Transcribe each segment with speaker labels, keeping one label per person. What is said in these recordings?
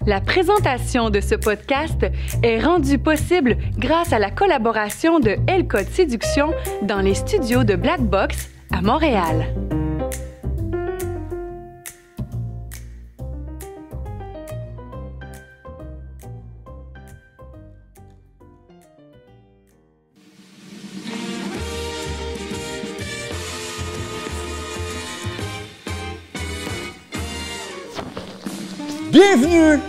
Speaker 1: La présentation de ce podcast est rendue possible grâce à la collaboration de L-Code Séduction dans les studios de Black Box à Montréal.
Speaker 2: Bienvenue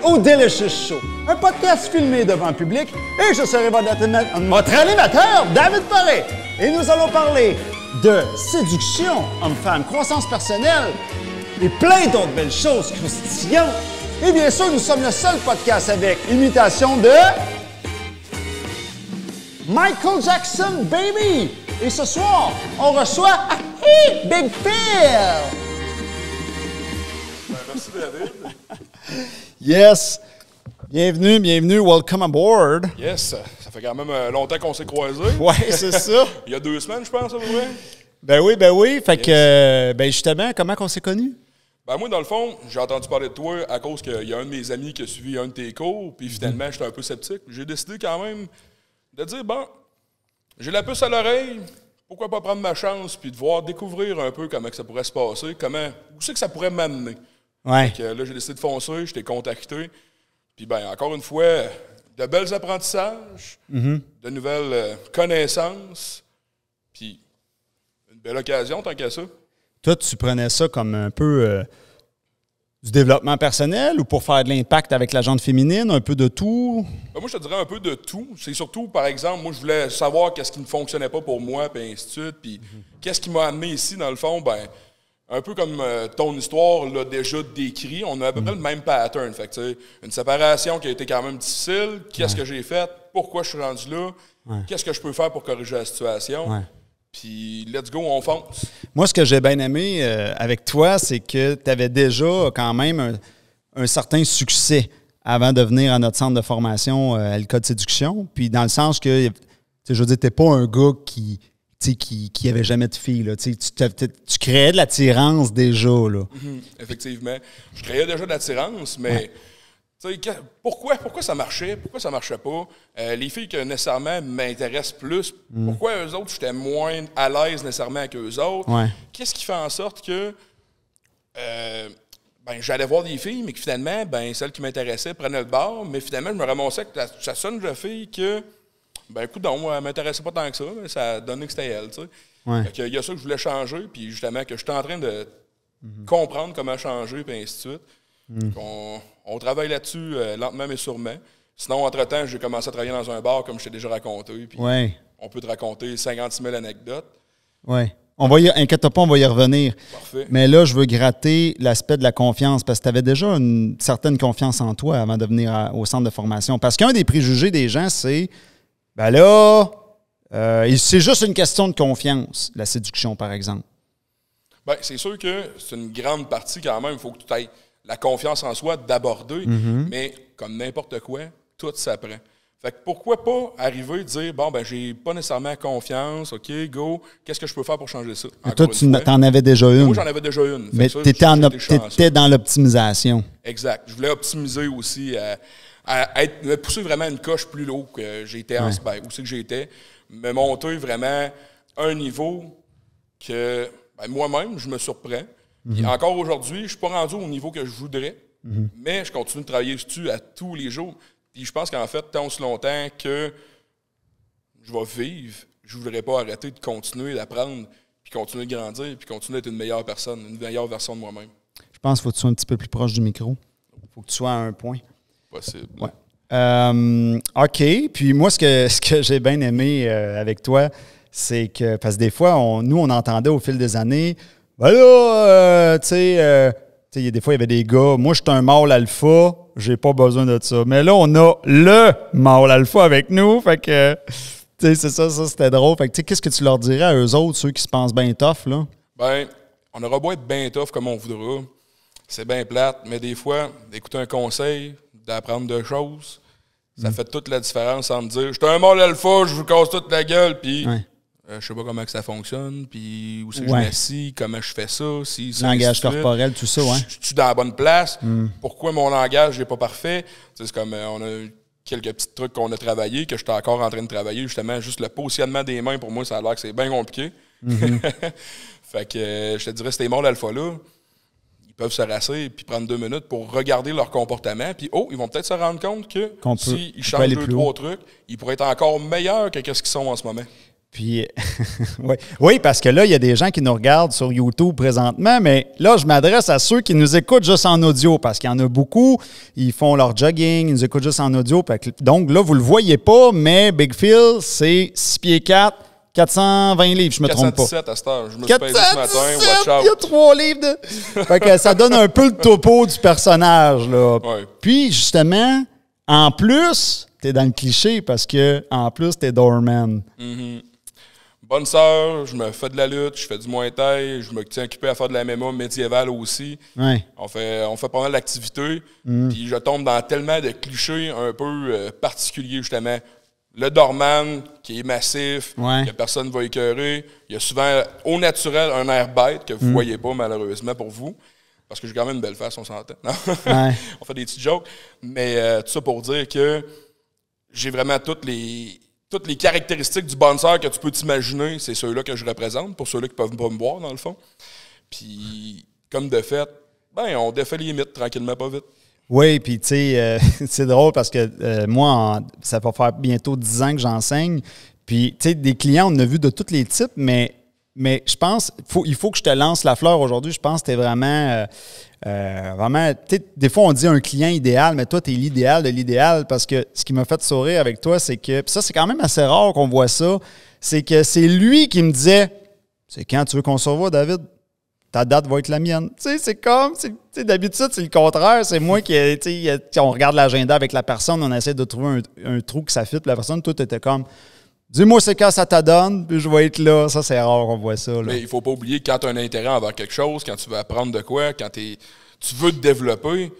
Speaker 2: au Delicious Show, un podcast filmé devant le public et je serai votre animateur, David Paré. Et nous allons parler de séduction, homme-femme, croissance personnelle et plein d'autres belles choses croustillantes. Et bien sûr, nous sommes le seul podcast avec imitation de Michael Jackson, baby! Et ce soir, on reçoit Big Phil!
Speaker 3: Merci, David.
Speaker 2: Yes! Bienvenue, welcome aboard!
Speaker 3: Yes, ça fait quand même longtemps qu'on s'est croisés.
Speaker 2: Ouais, c'est ça.
Speaker 3: Il y a 2 semaines, je pense, à peu près.
Speaker 2: Ben oui. Fait que, justement, comment qu'on s'est connus?
Speaker 3: Ben moi, dans le fond, j'ai entendu parler de toi à cause qu'il y a un de mes amis qui a suivi un de tes cours, puis finalement, j'étais un peu sceptique. J'ai décidé quand même de dire, bon, j'ai la puce à l'oreille, pourquoi pas prendre ma chance, puis de voir, découvrir un peu comment que ça pourrait se passer, où c'est que ça pourrait m'amener.
Speaker 2: Ouais.
Speaker 3: Fait que là, j'ai décidé de foncer, je t'ai contacté. Puis ben encore une fois, de belles apprentissages, de nouvelles connaissances, puis une belle occasion tant qu'à ça.
Speaker 2: Toi, tu prenais ça comme un peu du développement personnel ou pour faire de l'impact avec la gente féminine, un peu de tout?
Speaker 3: Ben, moi, je te dirais un peu de tout. C'est surtout, par exemple, moi, je voulais savoir qu'est-ce qui ne fonctionnait pas pour moi, puis ainsi de suite. Puis qu'est-ce qui m'a amené ici, dans le fond, ben un peu comme ton histoire l'a déjà décrit, on a à peu près le même pattern. Fait que, tu sais, une séparation qui a été quand même difficile. Qu'est-ce que j'ai fait? Pourquoi je suis rendu là? Qu'est-ce que je peux faire pour corriger la situation? Puis, let's go, on fonce. Moi,
Speaker 2: ce que j'ai bien aimé avec toi, c'est que tu avais déjà quand même un certain succès avant de venir à notre centre de formation L-Code Séduction. Puis, dans le sens que, je veux dire, tu n'es pas un gars qui avait jamais de filles. Là. Tu créais de l'attirance déjà. Là.
Speaker 3: Effectivement. Je créais déjà de l'attirance, mais pourquoi ça marchait? Pourquoi ça marchait pas? Les filles que nécessairement m'intéressent plus, pourquoi eux autres, j'étais moins à l'aise nécessairement avec eux autres? Qu'est-ce qui fait en sorte que j'allais voir des filles, mais que finalement, celles qui m'intéressaient prenaient le bord, mais finalement, je me ramassais avec la seule jeune fille que écoute, non, elle m'intéressait pas tant que ça, mais ça a donné que c'était elle, tu sais. Il y a ça que je voulais changer, puis justement, que j'étais en train de comprendre comment changer, puis ainsi de suite. On travaille là-dessus lentement mais sûrement. Sinon, entre-temps, j'ai commencé à travailler dans un bar, comme je t'ai déjà raconté, puis on peut te raconter 56 000 anecdotes.
Speaker 2: Inquiète-toi pas, on va y revenir.
Speaker 3: Parfait.
Speaker 2: Mais là, je veux gratter l'aspect de la confiance, parce que tu avais déjà une certaine confiance en toi avant de venir au centre de formation. Parce qu'un des préjugés des gens, c'est c'est juste une question de confiance, la séduction, par exemple.
Speaker 3: C'est sûr que c'est une grande partie quand même. Il faut que tu aies la confiance en soi d'aborder, mais comme n'importe quoi, tout s'apprend. Fait que pourquoi pas arriver et dire, j'ai pas nécessairement confiance, OK, go, qu'est-ce que je peux faire pour changer ça?
Speaker 2: Mais toi, tu en avais déjà une.
Speaker 3: Moi, j'en avais déjà une.
Speaker 2: Mais tu étais dans l'optimisation.
Speaker 3: Exact. Je voulais optimiser aussi, me pousser vraiment une coche plus haut que j'étais où c'est que j'étais, me monter vraiment un niveau que moi-même, je me surprends. Et encore aujourd'hui, je ne suis pas rendu au niveau que je voudrais, mais je continue de travailler dessus à tous les jours. Puis je pense qu'en fait, tant aussi longtemps que je vais vivre, je ne voudrais pas arrêter de continuer d'apprendre, puis continuer de grandir, puis continuer d'être une meilleure personne, une meilleure version de moi-même.
Speaker 2: Je pense qu'il faut que tu sois un petit peu plus proche du micro. Il faut que tu sois à un point.
Speaker 3: Possible.
Speaker 2: OK. Puis moi, ce que j'ai bien aimé avec toi, c'est que, parce que des fois, on entendait au fil des années, des fois, il y avait des gars, moi, je suis un mâle alpha, j'ai pas besoin de ça. Mais là, on a le mâle alpha avec nous, fait que, c'est ça, c'était drôle. Fait que, qu'est-ce que tu leur dirais à eux autres, ceux qui se pensent bien tough, là?
Speaker 3: On aura beau être bien tough comme on voudra, c'est bien plate, mais des fois, d'écouter un conseil, d'apprendre deux choses, ça fait toute la différence entre dire « Je suis un mâle alpha, je vous casse toute la gueule », puis Je sais pas comment que ça fonctionne, puis où c'est que
Speaker 2: Ouais.
Speaker 3: je m'assis, comment je fais ça, si ça,
Speaker 2: Langage
Speaker 3: ainsi de suite.
Speaker 2: corporel, tout ça, ouais.
Speaker 3: Je suis dans la bonne place. Pourquoi mon langage n'est pas parfait? Tu sais, c'est comme on a quelques petits trucs qu'on a travaillé, que j'étais encore en train de travailler. Justement, juste le positionnement des mains, pour moi, ça a l'air que c'est bien compliqué. Fait que je te dirais, ces mots d'alpha-là, ils peuvent se rasser puis prendre 2 minutes pour regarder leur comportement. Puis, ils vont peut-être se rendre compte que s'ils changent 2-3 trucs, ils pourraient être encore meilleurs que ce qu'ils sont en ce moment.
Speaker 2: Puis, oui, parce que là, il y a des gens qui nous regardent sur YouTube présentement, mais là, je m'adresse à ceux qui nous écoutent juste en audio, parce qu'il y en a beaucoup, ils font leur jogging, ils nous écoutent juste en audio. Donc là, vous le voyez pas, mais Big Phil, c'est 6 pieds 4, 420 livres, je me trompe pas.
Speaker 3: 417 à cette heure. Je me suis pesé ce matin, watch out.
Speaker 2: Il y a 3 livres de... Fait que ça donne un peu le topo du personnage, là.
Speaker 3: Ouais.
Speaker 2: Puis, justement, en plus, t'es dans le cliché, parce que en plus, t'es doorman.
Speaker 3: Bonne sœur, je me fais de la lutte, je fais du Muay Thai, je me tiens occupé à faire de la MMA médiévale aussi.
Speaker 2: Ouais.
Speaker 3: On fait pas mal d'activités. Puis je tombe dans tellement de clichés un peu particuliers, justement. Le doorman, qui est massif, que personne ne va écœurer. Il y a souvent, au naturel, un air bête que vous ne voyez pas, malheureusement, pour vous. Parce que j'ai quand même une belle face, on s'entend. On fait des petits jokes. Mais tout ça pour dire que j'ai vraiment toutes les caractéristiques du bouncer que tu peux t'imaginer, c'est ceux-là que je représente, pour ceux-là qui peuvent pas me voir, dans le fond. Puis, comme de fait, on défait les limites tranquillement, pas vite.
Speaker 2: Oui, puis tu sais, c'est drôle parce que moi, ça va faire bientôt 10 ans que j'enseigne. Puis, tu sais, des clients, on en a vu de tous les types, mais je pense, il faut que je te lance la fleur aujourd'hui. Je pense que tu es vraiment, tu sais, des fois, on dit un client idéal, mais toi, tu es l'idéal de l'idéal parce que ce qui m'a fait sourire avec toi, c'est que, puis ça, c'est quand même assez rare qu'on voit ça, c'est que c'est lui qui me disait, c'est quand tu veux qu'on se revoie, David? Ta date va être la mienne. Tu sais, c'est comme, tu sais, d'habitude, c'est le contraire. C'est moi qui, tu sais, on regarde l'agenda avec la personne, on essaie de trouver un trou que ça fit. La personne, toi, tu étais comme, dis-moi c'est quand ça t'adonne, puis je vais être là. Ça, c'est rare qu'on voit ça. Là.
Speaker 3: Mais il faut pas oublier que quand tu as un intérêt envers quelque chose, quand tu veux apprendre de quoi, quand tu veux te développer,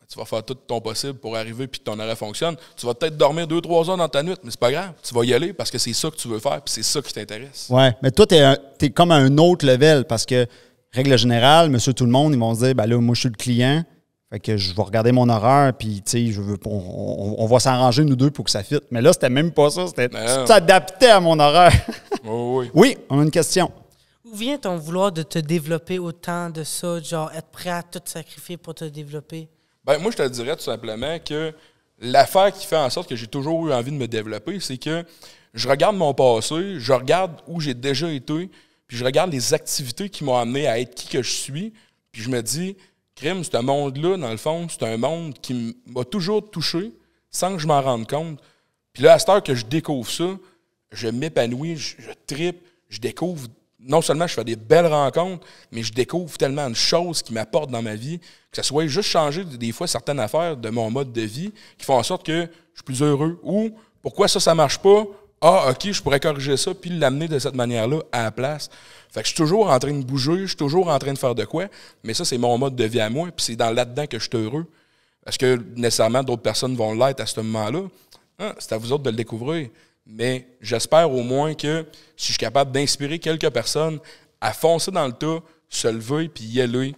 Speaker 3: tu vas faire tout ton possible pour arriver puis que ton arrêt fonctionne. Tu vas peut-être dormir 2-3 heures dans ta nuit, mais c'est pas grave. Tu vas y aller parce que c'est ça que tu veux faire puis c'est ça qui t'intéresse.
Speaker 2: Ouais, mais toi, t'es comme à un autre level parce que, règle générale, monsieur tout le monde, ils vont se dire, ben là, moi, je suis le client. Fait que je vais regarder mon horaire, puis tu sais, on va s'arranger nous deux pour que ça fitte. Mais là, c'était même pas ça. Tu t'adaptais à mon horaire.
Speaker 3: Oui.
Speaker 2: Oui, on a une question.
Speaker 4: Où vient ton vouloir de te développer autant de ça, genre être prêt à tout sacrifier pour te développer?
Speaker 3: Ben moi, je te dirais tout simplement que l'affaire qui fait en sorte que j'ai toujours eu envie de me développer, c'est que je regarde mon passé, je regarde où j'ai déjà été, puis je regarde les activités qui m'ont amené à être qui que je suis, puis je me dis, crime, ce monde-là, dans le fond, c'est un monde qui m'a toujours touché sans que je m'en rende compte. Puis là, à cette heure que je découvre ça, je m'épanouis, je trippe, je découvre, non seulement je fais des belles rencontres, mais je découvre tellement de choses qui m'apportent dans ma vie, que ça soit juste changer des fois certaines affaires de mon mode de vie qui font en sorte que je suis plus heureux. Ou pourquoi ça marche pas? Ah, OK, je pourrais corriger ça puis l'amener de cette manière-là à la place. Fait que je suis toujours en train de bouger, je suis toujours en train de faire de quoi, mais ça, c'est mon mode de vie à moi, puis c'est là-dedans que je suis heureux. Est-ce que nécessairement d'autres personnes vont l'être à ce moment-là? C'est à vous autres de le découvrir. Mais j'espère au moins que si je suis capable d'inspirer quelques personnes à foncer dans le tas, se lever puis y aller,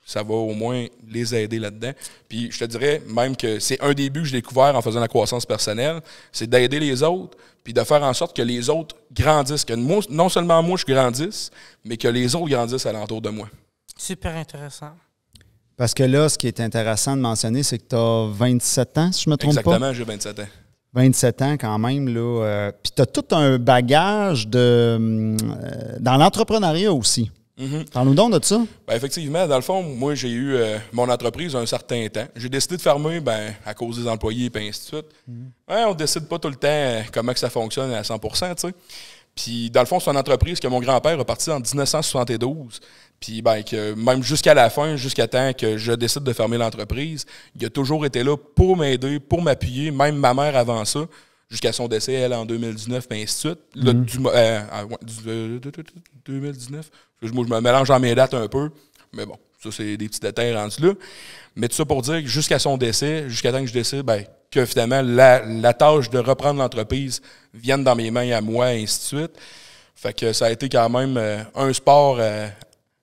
Speaker 3: ça va au moins les aider là-dedans. Puis je te dirais même que c'est un des buts que j'ai découvert en faisant la croissance personnelle, c'est d'aider les autres, puis de faire en sorte que les autres grandissent. Que moi, non seulement moi, je grandisse, mais que les autres grandissent alentour de moi.
Speaker 4: Super intéressant.
Speaker 2: Parce que là, ce qui est intéressant de mentionner, c'est que tu as 27 ans, si je ne me trompe pas.
Speaker 3: Exactement, j'ai 27 ans.
Speaker 2: 27 ans quand même, là. Puis tu as tout un bagage dans l'entrepreneuriat aussi. Parle-nous donc de ça.
Speaker 3: Ben effectivement, dans le fond, moi, j'ai eu mon entreprise un certain temps. J'ai décidé de fermer à cause des employés et ainsi de suite. On ne décide pas tout le temps comment que ça fonctionne à 100%, tu sais. Puis, dans le fond, c'est une entreprise que mon grand-père a partie en 1972. Puis, que même jusqu'à la fin, jusqu'à temps que je décide de fermer l'entreprise, il a toujours été là pour m'aider, pour m'appuyer, même ma mère avant ça, jusqu'à son décès, elle, en 2019, et ainsi de suite. 2019. Moi, je me mélange dans mes dates un peu, mais bon, ça, c'est des petits détails rendus là. Mais tout ça pour dire que jusqu'à son décès, jusqu'à temps que je décide, que finalement, la tâche de reprendre l'entreprise vienne dans mes mains à moi, et ainsi de suite. Fait que ça a été quand même un sport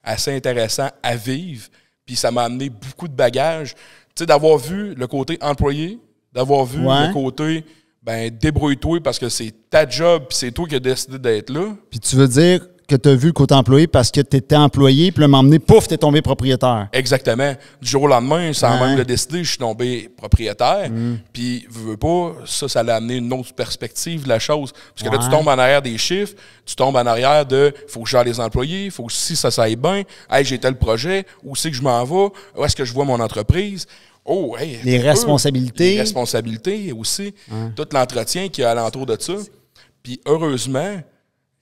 Speaker 3: assez intéressant à vivre. Puis ça m'a amené beaucoup de bagages. Tu sais, d'avoir vu le côté employé, d'avoir vu le côté, débrouille-toi parce que c'est ta job puis c'est toi qui as décidé d'être là.
Speaker 2: Puis tu veux dire que tu as vu le côté employé parce que tu étais employé, puis là, m'emmener, pouf, tu es tombé propriétaire.
Speaker 3: Exactement. Du jour au lendemain, sans même le décider, je suis tombé propriétaire. Puis, veux pas, ça l'a amené une autre perspective de la chose. Parce que là, tu tombes en arrière des chiffres, tu tombes en arrière de faut que je gère les employés, faut que si ça aille bien, hey, j'ai tel projet, où c'est que je m'en vais, où est-ce que je vois mon entreprise. Oh, hey,
Speaker 2: les responsabilités.
Speaker 3: Les responsabilités aussi. Tout l'entretien qui est alentour de ça. Puis, heureusement,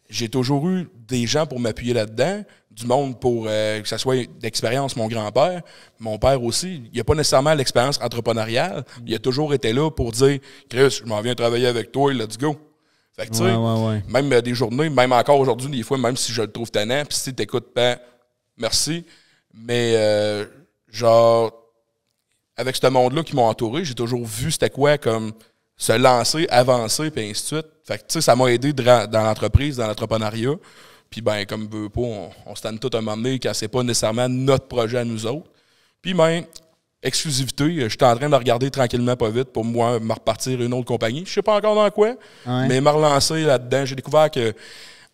Speaker 3: j'ai toujours eu des gens pour m'appuyer là-dedans, du monde pour que ça soit d'expérience, mon grand-père, mon père aussi. Il n'y a pas nécessairement l'expérience entrepreneuriale. Il a toujours été là pour dire « Chris, je m'en viens travailler avec toi, let's go ». Fait que tu sais, même des journées, même encore aujourd'hui, des fois, même si je le trouve tannant, puis si tu n'écoutes pas, merci. Mais genre, avec ce monde-là qui m'a entouré, j'ai toujours vu c'était quoi comme se lancer, avancer, puis ainsi de suite. Fait que, tu sais, ça m'a aidé dans l'entreprise, dans l'entrepreneuriat. Puis, comme veut pas, on se tanne tout un moment donné quand c'est pas nécessairement notre projet à nous autres. Puis, exclusivité, je suis en train de regarder tranquillement, pas vite, pour moi, me repartir une autre compagnie. Je sais pas encore dans quoi, mais me relancer là-dedans. J'ai découvert que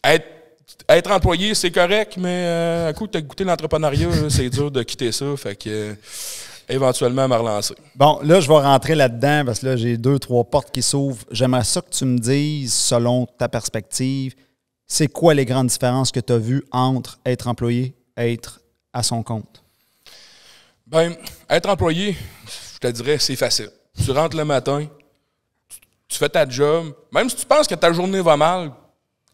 Speaker 3: être employé, c'est correct, mais à coup, tu as goûté l'entrepreneuriat, c'est dur de quitter ça. Fait que... éventuellement me relancer.
Speaker 2: Bon, là, je vais rentrer là-dedans parce que là, j'ai 2-3 portes qui s'ouvrent. J'aimerais ça que tu me dises, selon ta perspective, c'est quoi les grandes différences que tu as vues entre être employé et être à son compte?
Speaker 3: Être employé, je te dirais, c'est facile. Tu rentres le matin, tu fais ta job. Même si tu penses que ta journée va mal,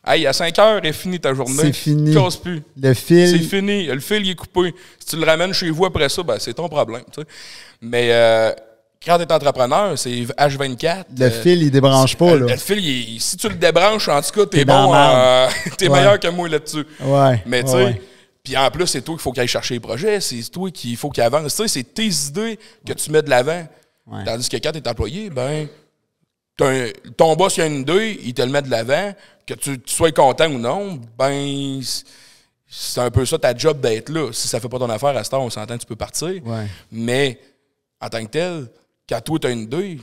Speaker 3: hey, à 5 heures, est finie ta journée.
Speaker 2: C'est fini.
Speaker 3: Casse plus.
Speaker 2: Le fil.
Speaker 3: C'est fini. Le fil, il est coupé. Si tu le ramènes chez vous après ça, c'est ton problème. Tu sais. Mais quand tu es entrepreneur, c'est H24.
Speaker 2: Le fil, il débranche pas. Là.
Speaker 3: Le fil, si tu le débranches, en tout cas, t'es bon. T'es meilleur que moi là-dessus.
Speaker 2: Ouais.
Speaker 3: Mais tu sais, puis en plus, c'est toi qu'il faut qu'il aille chercher les projets. C'est toi qu'il faut qu'il avance. Tu sais, c'est tes idées que tu mets de l'avant. Ouais. Tandis que quand tu es employé, ton boss, il a une idée, il te le met de l'avant. Que tu sois content ou non, c'est un peu ça ta job d'être là. Si ça fait pas ton affaire, à ce temps, on s'entend, tu peux partir.
Speaker 2: Ouais.
Speaker 3: Mais en tant que tel, quand toi, tu as une idée,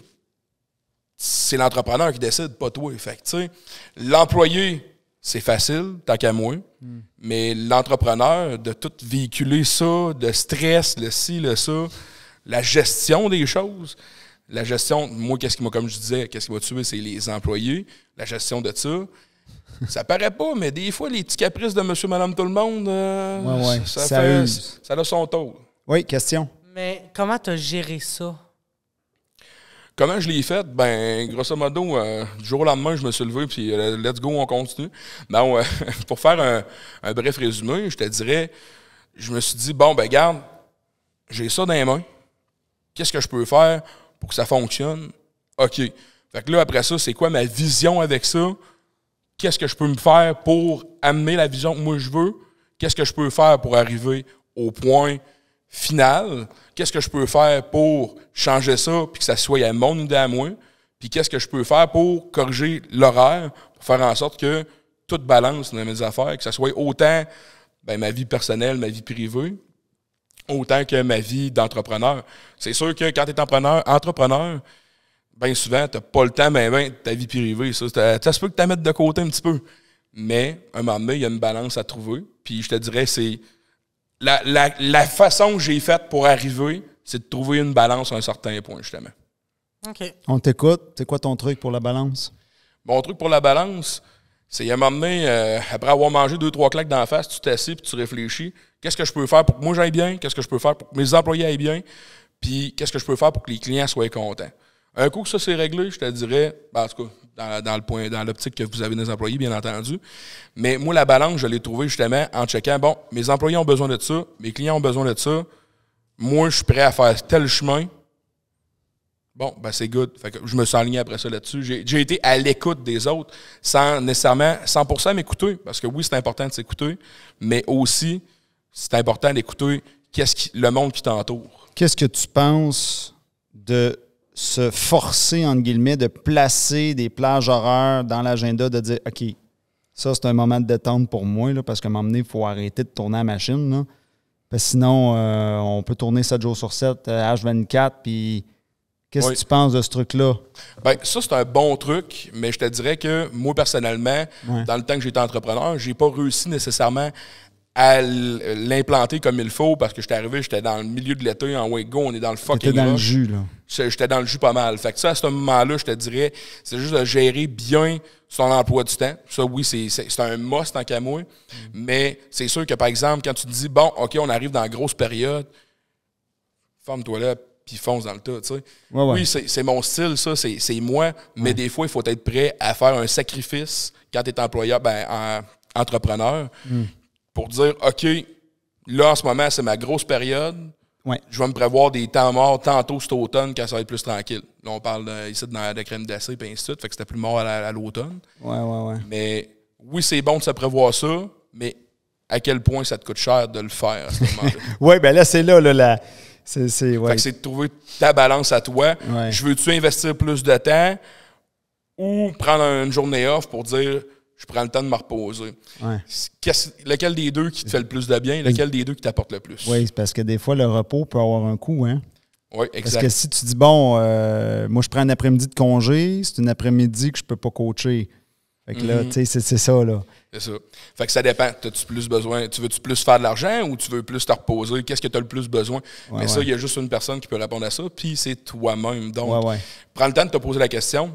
Speaker 3: c'est l'entrepreneur qui décide, pas toi. Fait que, tu sais, l'employé, c'est facile, tant qu'à moi. Mais l'entrepreneur, de tout véhiculer ça, de stress, le ci, le ça, la gestion des choses. La gestion, moi, comme je disais, qu'est-ce qui m'a tué, c'est les employés. La gestion de ça. Ça paraît pas, mais des fois, les petits caprices de monsieur, madame, tout le monde, ça a son tour.
Speaker 2: Oui, question.
Speaker 4: Mais comment tu as géré ça?
Speaker 3: Comment je l'ai fait? Grosso modo, du jour au lendemain, je me suis levé, puis let's go, on continue. Pour faire un bref résumé, je te dirais, je me suis dit, garde, j'ai ça dans les mains. Qu'est-ce que je peux faire pour que ça fonctionne? OK. Fait que là, après ça, c'est quoi ma vision avec ça? Qu'est-ce que je peux me faire pour amener la vision que moi je veux? Qu'est-ce que je peux faire pour arriver au point final? Qu'est-ce que je peux faire pour changer ça puis que ça soit à mon idée à moi? Puis qu'est-ce que je peux faire pour corriger l'horaire, pour faire en sorte que tout balance dans mes affaires, que ça soit autant ma vie personnelle, ma vie privée, autant que ma vie d'entrepreneur. C'est sûr que quand tu es entrepreneur, bien souvent, tu n'as pas le temps de ta vie privée. Ça se peut que tu la mettes de côté un petit peu. Mais, à un moment donné, il y a une balance à trouver. Puis, je te dirais, c'est la façon que j'ai faite pour arriver, c'est de trouver une balance à un certain point, justement.
Speaker 4: OK.
Speaker 2: On t'écoute. C'est quoi ton truc pour la balance?
Speaker 3: Mon truc pour la balance, c'est à un moment donné, après avoir mangé 2-3 claques d'en face, tu t'assieds puis tu réfléchis. Qu'est-ce que je peux faire pour que moi j'aille bien? Qu'est-ce que je peux faire pour que mes employés aillent bien? Puis, qu'est-ce que je peux faire pour que les clients soient contents? Un coup que ça c'est réglé, je te dirais, en tout cas, dans l'optique que vous avez des employés, bien entendu. Mais moi, la balance, je l'ai trouvée justement en checkant, mes employés ont besoin de ça, mes clients ont besoin de ça. Moi, je suis prêt à faire tel chemin. C'est good. Fait que je me suis aligné après ça là-dessus. J'ai été à l'écoute des autres sans nécessairement 100% m'écouter. Parce que oui, c'est important de s'écouter, mais aussi, c'est important d'écouter le monde qui t'entoure.
Speaker 2: Qu'est-ce que tu penses de se forcer, entre guillemets, de placer des plages horaires dans l'agenda, de dire, OK, Ça, c'est un moment de détente pour moi, là, parce qu'à un moment donné, il faut arrêter de tourner la machine. Là. Parce que sinon, on peut tourner 7 jours sur 7, H24, puis qu'est-ce que tu penses de ce truc-là?
Speaker 3: Bien, ça, c'est un bon truc, mais je te dirais que moi, personnellement, dans le temps que j'étais entrepreneur, j'ai pas réussi nécessairement à l'implanter comme il faut parce que j'étais dans le milieu de l'été, en Wego, on est dans le fucking
Speaker 2: T'étais dans le
Speaker 3: rush.
Speaker 2: jus, là.
Speaker 3: J'étais dans le jus pas mal. Fait que ça, à ce moment-là, je te dirais, c'est juste de gérer bien son emploi du temps. Ça, oui, c'est un must en qu'à moi. Mais c'est sûr que, par exemple, quand tu te dis, bon, OK, on arrive dans la grosse période, ferme-toi là, puis fonce dans le tas, tu sais. Oui, c'est mon style, ça, c'est moi. Mais des fois, il faut être prêt à faire un sacrifice quand tu es employeur, entrepreneur, pour dire, OK, là, en ce moment, c'est ma grosse période.
Speaker 2: Ouais.
Speaker 3: Je vais me prévoir des temps morts tantôt cet automne quand ça va être plus tranquille. Là, on parle ici de crème glacée et ainsi de suite, fait que c'était plus mort à l'automne.
Speaker 2: Ouais.
Speaker 3: Mais oui, c'est bon de se prévoir ça, mais à quel point ça te coûte cher de le faire à ce moment-là?
Speaker 2: Oui, bien là, c'est là. C'est
Speaker 3: Fait que c'est de trouver ta balance à toi.
Speaker 2: Ouais.
Speaker 3: Je veux-tu investir plus de temps ou prendre une journée off pour dire je prends le temps de me reposer?
Speaker 2: Ouais.
Speaker 3: Lequel des deux qui te fait le plus de bien? Lequel des deux qui t'apporte le plus?
Speaker 2: Oui, c'est parce que des fois, le repos peut avoir un coût, hein?
Speaker 3: Oui, exact.
Speaker 2: Parce que si tu dis, bon, moi, je prends un après-midi de congé, c'est un après-midi que je peux pas coacher. Fait que là, tu sais, c'est ça, là.
Speaker 3: C'est ça. Fait que ça dépend. T'as-tu plus besoin? Tu veux-tu plus faire de l'argent ou tu veux plus te reposer? Qu'est-ce que tu as le plus besoin? Mais ça, il y a juste une personne qui peut répondre à ça, puis c'est toi-même. Donc, prends le temps de te poser la question,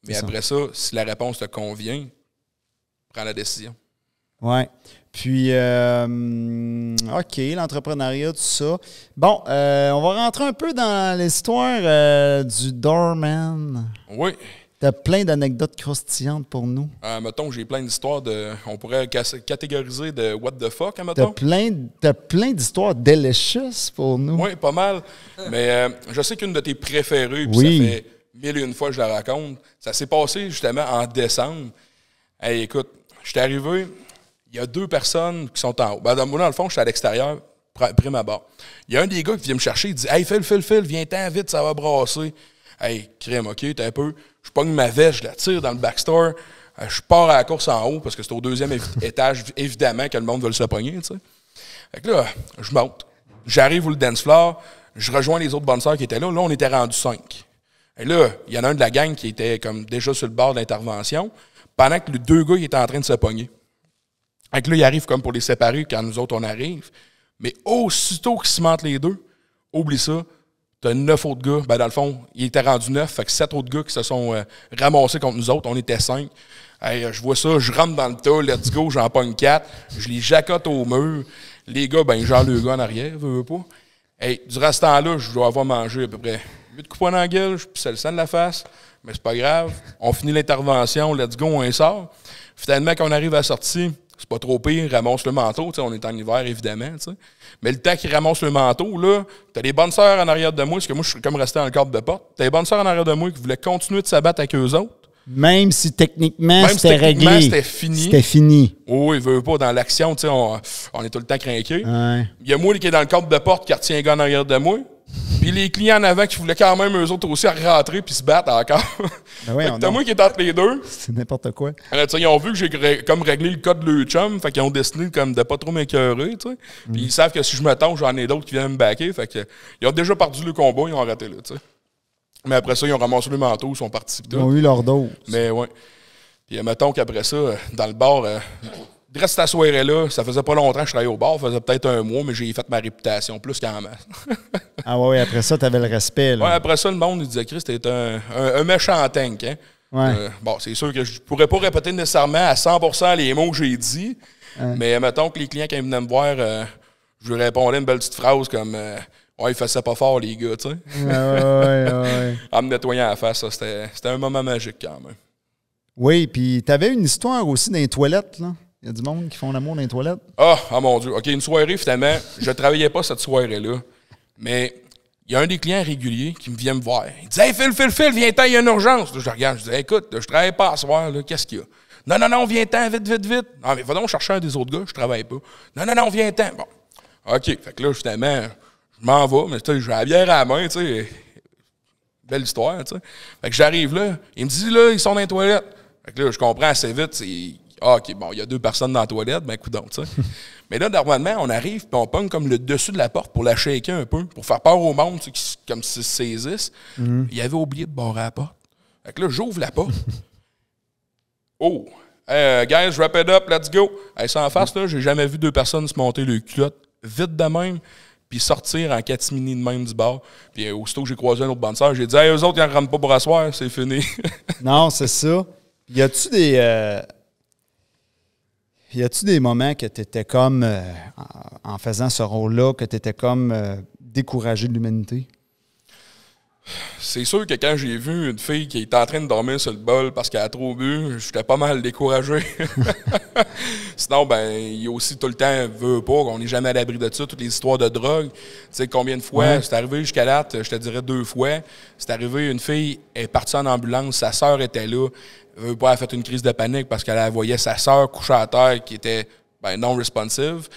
Speaker 3: mais après ça, si la réponse te convient, prends la décision.
Speaker 2: Oui. Puis, OK, l'entrepreneuriat, tout ça. Bon, on va rentrer un peu dans l'histoire du doorman.
Speaker 3: Oui.
Speaker 2: T'as plein d'anecdotes croustillantes pour nous.
Speaker 3: Mettons, j'ai plein d'histoires on pourrait catégoriser de what the fuck, hein, mettons.
Speaker 2: T'as plein d'histoires delicious pour nous.
Speaker 3: Oui, pas mal. Mais je sais qu'une de tes préférées, puis ça fait 1001 fois que je la raconte, ça s'est passé justement en décembre. Hey, écoute, je suis arrivé, il y a 2 personnes qui sont en haut. Ben, moi, dans le fond, je suis à l'extérieur, près ma barre. Il y a un des gars qui vient me chercher, il dit « Hey, Phil, viens-t'en vite, ça va brasser. » Hey, crème, OK, t'es un peu. Je pogne ma veste, je la tire dans le backstore. Je pars à la course en haut parce que c'est au 2e étage, évidemment, que le monde veut se pogner, tu sais. Fait que là, je monte. J'arrive au dance floor. Je rejoins les autres bonnes sœurs qui étaient là. Là, on était rendus 5. Et là, il y en a un de la gang qui était comme déjà sur le bord de l'intervention pendant que les 2 gars ils étaient en train de se pogner. Fait que là, ils arrivent comme pour les séparer quand nous autres, on arrive. Mais aussitôt qu'ils se mentent les 2, oublie ça. T'as 9 autres gars. Ben, dans le fond, il était rendu 9. Fait que 7 autres gars qui se sont ramassés contre nous autres. On était 5. Hey, je vois ça, je rentre dans le tas, let's go, j'en pogne 4. Je les jacote au mur. Les gars, ben, genre le gars en arrière, veux pas. Hey, durant ce temps-là, je dois avoir mangé à peu près 8 coups dans la gueule, je pissais le sang de la face. Mais c'est pas grave. On finit l'intervention, let's go, on sort. Finalement, quand on arrive à la sortie, c'est pas trop pire, ramasse le manteau, on est en hiver, évidemment, t'sais. Mais le temps qu'il ramasse le manteau, là, t'as des bonnes sœurs en arrière de moi, parce que moi, je suis comme resté dans le cadre de porte, t'as des bonnes sœurs en arrière de moi qui voulaient continuer de s'abattre avec eux autres.
Speaker 2: Même si techniquement, c'était réglé.
Speaker 3: C'était fini.
Speaker 2: C'était fini.
Speaker 3: Oui, il veut pas, dans l'action, on est tout le temps craqué.
Speaker 2: Ouais.
Speaker 3: Il y a moi qui est dans le cadre de porte qui retient un gars en arrière de moi. Puis les clients en avant qui voulaient quand même eux autres aussi rentrer puis se battre encore.
Speaker 2: Ben ouais,
Speaker 3: t'as moi qui est entre les deux.
Speaker 2: C'est n'importe quoi.
Speaker 3: Alors, ils ont vu que j'ai comme réglé le code de leur chum, fait qu'ils ont décidé comme de pas trop m'écœurer, tu sais. Puis ils savent que si je me tombe, j'en ai d'autres qui viennent me backer, fait que ils ont déjà perdu le combat, ils ont arrêté là, tu sais. Mais après ça, ils ont ramassé le manteau, ils sont partis.
Speaker 2: Ils ont eu leur dose.
Speaker 3: Mais ouais. Puis mettons qu'après ça, dans le bar, reste ta soirée-là, ça faisait pas longtemps que je travaillais au bar, ça faisait peut-être un mois, mais j'ai fait ma réputation plus qu'en masse.
Speaker 2: Ah ouais, après ça, t'avais le respect, là.
Speaker 3: Ouais, après ça, le monde nous disait, Chris, t'es un méchant tank, hein.
Speaker 2: Ouais.
Speaker 3: Bon, c'est sûr que je pourrais pas répéter nécessairement à 100% les mots que j'ai dit, mais mettons que les clients, quand ils venaient me voir, je lui répondais une belle petite phrase comme ouais, ils faisaient pas fort, les gars, tu sais.
Speaker 2: Ouais.
Speaker 3: En me nettoyant la face, ça, c'était un moment magique quand même.
Speaker 2: Oui, puis t'avais une histoire aussi dans les toilettes, là. Il y a du monde qui font l'amour dans les toilettes.
Speaker 3: Ah, mon Dieu. OK, une soirée, finalement, je travaillais pas cette soirée-là, mais il y a un des clients réguliers qui vient me voir. Il dit « Hey, Phil, viens-t'en, il y a une urgence. » Là, je regarde, je dis « Écoute, je travaille pas à soir, là, qu'est-ce qu'il y a? » Non, viens-t'en, vite. Non, mais va donc chercher un des autres gars, je travaille pas. Non, viens-t'en. Bon, OK, fait que là, finalement, je m'en vais, mais tu sais, j'ai la bière à la main, tu sais. Belle histoire, tu sais. Fait que j'arrive là, il me dit « Là, ils sont dans les toilettes. » Fait que là, je comprends assez vite, Ah, OK, bon, il y a 2 personnes dans la toilette, ben coudonc, tu sais. Mais là, normalement, on arrive puis on pogne comme le dessus de la porte pour la shaker un peu, pour faire peur au monde, tu sais, comme s'ils se saisissent. Il avait oublié de barrer la porte. Fait que là, j'ouvre la porte. Oh! Guys, wrap it up, let's go! Hey, ça en face, là, j'ai jamais vu 2 personnes se monter le culotte vite de même, puis sortir en catimini de même du bar. Puis aussitôt que j'ai croisé un autre bonne-sœur, j'ai dit « Hey, eux autres, ils en rentrent pas pour asseoir, c'est fini. »
Speaker 2: Non, c'est ça. Y a-tu des moments que tu étais comme, en faisant ce rôle-là, que tu étais comme découragé de l'humanité?
Speaker 3: C'est sûr que quand j'ai vu une fille qui était en train de dormir sur le bol parce qu'elle a trop bu, j'étais pas mal découragé. Sinon, ben, il y a aussi tout le temps, veut pas, on n'est jamais à l'abri de ça, toutes les histoires de drogue. Tu sais, combien de fois, c'est arrivé jusqu'à date, je te dirais 2 fois, c'est arrivé, une fille est partie en ambulance, sa sœur était là, veut pas, elle a fait une crise de panique parce qu'elle voyait sa sœur couchée à terre qui était non responsive.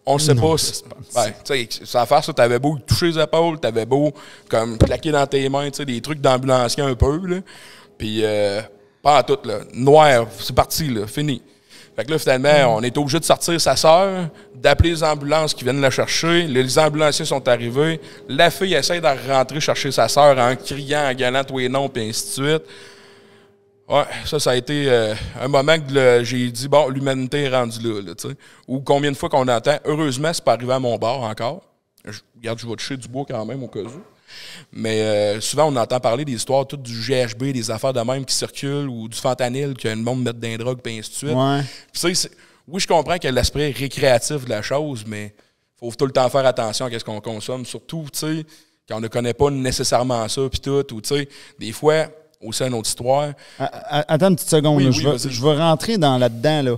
Speaker 3: On ne sait pas. Tu sais, sans faire ça, t'avais beau toucher les épaules, t'avais beau comme claquer dans tes mains, tu sais, des trucs d'ambulancier un peu, là. Puis, pas en tout, là. Noir, c'est parti, là, fini. Fait que là, finalement, on est obligé de sortir sa sœur, d'appeler les ambulances qui viennent la chercher. Les ambulanciers sont arrivés. La fille essaie de rentrer chercher sa sœur en criant, en gueulant tous les noms, puis ainsi de suite. Ouais, ça a été un moment que j'ai dit, bon, l'humanité est rendue là, tu sais. Ou combien de fois qu'on entend, heureusement, c'est pas arrivé à mon bar encore. Regarde, je vais toucher du bois quand même, au cas où. Mais souvent, on entend parler des histoires toutes du GHB, des affaires de même qui circulent, ou du fentanyl que le monde met dans les drogues, et ainsi de suite.
Speaker 2: Ouais.
Speaker 3: Puis, oui, je comprends qu'il y a l'aspect récréatif de la chose, mais il faut tout le temps faire attention à ce qu'on consomme, surtout, tu sais, quand on ne connaît pas nécessairement ça, puis tout, ou tu sais, des fois... Aussi une autre histoire.
Speaker 2: Attends une petite seconde.
Speaker 3: Oui,
Speaker 2: là. Je veux rentrer là-dedans. Là.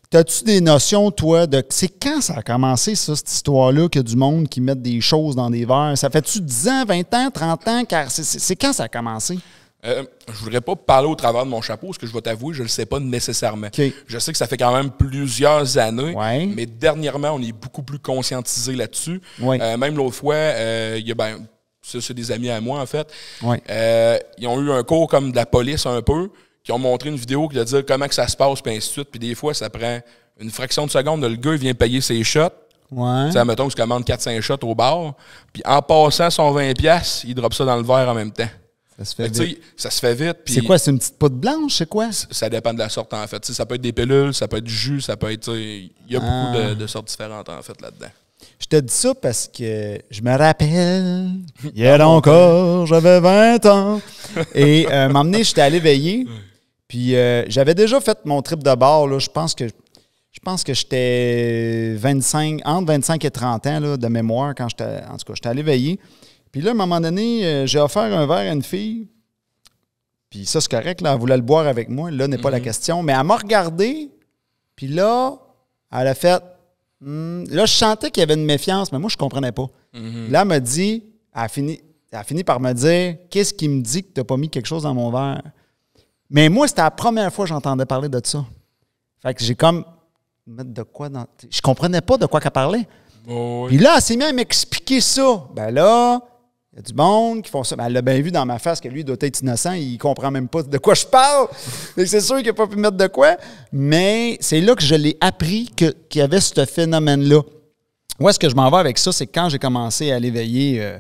Speaker 2: T'as-tu des notions, toi, de... C'est quand ça a commencé, ça, cette histoire-là, qu'il y a du monde qui met des choses dans des verres? Ça fait-tu 10 ans, 20 ans, 30 ans? Car c'est quand ça a commencé?
Speaker 3: Je voudrais pas parler au travers de mon chapeau, parce que je vais t'avouer, je le sais pas nécessairement.
Speaker 2: Okay.
Speaker 3: Je sais que ça fait quand même plusieurs années,
Speaker 2: ouais.
Speaker 3: mais dernièrement, on est beaucoup plus conscientisé là-dessus.
Speaker 2: Ouais.
Speaker 3: Même l'autre fois, il y a... Ça, c'est des amis à moi, en fait.
Speaker 2: Ouais.
Speaker 3: Ils ont eu un cours comme de la police un peu, qui ont montré une vidéo qui a dit comment que ça se passe, puis ainsi de suite. Puis des fois, ça prend une fraction de seconde. Le gars, il vient payer ses shots.
Speaker 2: Ouais.
Speaker 3: Tu sais, mettons que je commande 4-5 shots au bar. Puis en passant son 20$, il drop ça dans le verre en même temps.
Speaker 2: Ça se fait vite.
Speaker 3: Ça se fait vite.
Speaker 2: C'est quoi? C'est une petite poudre blanche? C'est quoi?
Speaker 3: Ça dépend de la sorte, en fait. T'sais, ça peut être des pilules, ça peut être du jus, ça peut être... Il y a beaucoup de sortes différentes, en fait, là-dedans.
Speaker 2: Je te dis ça parce que je me rappelle, hier encore, j'avais 20 ans. Et m'emmener, j'étais allé veiller. Puis j'avais déjà fait mon trip de bar. Là, je pense que j'étais entre 25 et 30 ans là, de mémoire quand j'étais allé veiller. Puis là, à un moment donné, j'ai offert un verre à une fille. Puis ça, c'est correct, là, elle voulait le boire avec moi. Là n'est pas la question. Mais elle m'a regardé. Puis là, elle a fait... Là, je sentais qu'il y avait une méfiance, mais moi, je ne comprenais pas. Là, elle m'a dit, elle a fini par me dire, qu'est-ce qui me dit que tu n'as pas mis quelque chose dans mon verre? Mais moi, c'était la première fois que j'entendais parler de ça. Fait que j'ai comme, mettre de quoi dans... Je comprenais pas de quoi qu'elle parlait.
Speaker 3: Oh, oui.
Speaker 2: Puis là, elle s'est mise à m'expliquer ça. Ben là, il y a du monde qui font ça. Ben, elle l'a bien vu dans ma face que lui, il doit être innocent. Il comprend même pas de quoi je parle. C'est sûr qu'il n'a pas pu mettre de quoi. Mais c'est là que je l'ai appris qu'il y avait ce phénomène-là. Où est-ce que je m'en vais avec ça? C'est quand j'ai commencé à l'éveiller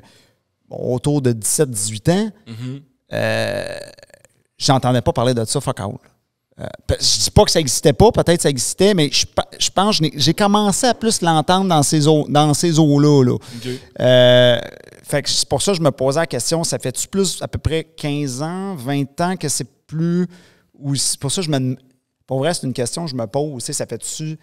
Speaker 2: autour de 17-18 ans. J'entendais pas parler de ça, fuck all. Je dis pas que ça n'existait pas, peut-être ça existait, mais je pense que j'ai commencé à plus l'entendre dans ces eaux-là. Là.
Speaker 3: Okay.
Speaker 2: Fait que c'est pour ça que je me posais la question, ça fait-tu plus à peu près 15 ans, 20 ans que c'est plus... Ou c'est pour ça que pour vrai, c'est une question que je me pose. Ça fait-tu...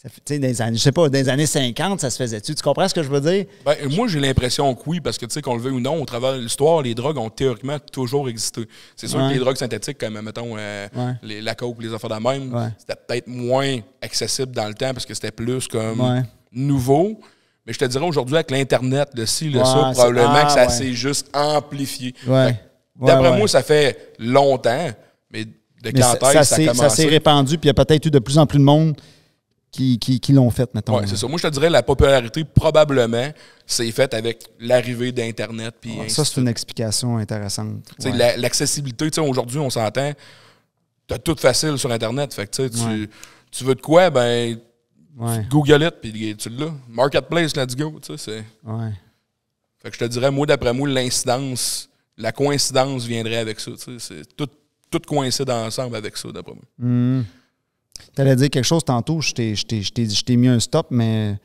Speaker 2: dans les années, je sais pas, dans les années 50, ça se faisait-tu? Tu comprends ce que je veux dire? Ben,
Speaker 3: moi, j'ai l'impression que oui, parce que, tu sais, qu'on le veuille ou non, au travers de l'histoire, les drogues ont théoriquement toujours existé. C'est sûr que les drogues synthétiques, comme, mettons, la coke, les affaires de même, c'était peut-être moins accessible dans le temps parce que c'était plus comme nouveau. Mais je te dirais aujourd'hui, avec l'Internet, le ci, le ça, probablement que ça s'est juste amplifié. D'après moi, ça fait longtemps, mais de quand ça a commencé.
Speaker 2: Ça s'est répandu, puis il y a peut-être eu de plus en plus de monde qui l'ont fait, mettons.
Speaker 3: Oui, c'est ça. Moi, je te dirais, la popularité, probablement, c'est faite avec l'arrivée d'Internet. Puis
Speaker 2: ça, c'est une explication intéressante.
Speaker 3: L'accessibilité, aujourd'hui, on s'entend, t'as tout facile sur Internet. Fait que, tu sais, tu veux de quoi, ben, tu Google it, puis tu l'as. Marketplace, let's go, tu sais, c'est...
Speaker 2: Ouais.
Speaker 3: Fait que je te dirais, moi, d'après moi, l'incidence, la coïncidence viendrait avec ça, tu sais, c'est tout coïncide ensemble avec ça, d'après moi.
Speaker 2: Tu allais dire quelque chose tantôt, je t'ai mis un stop, mais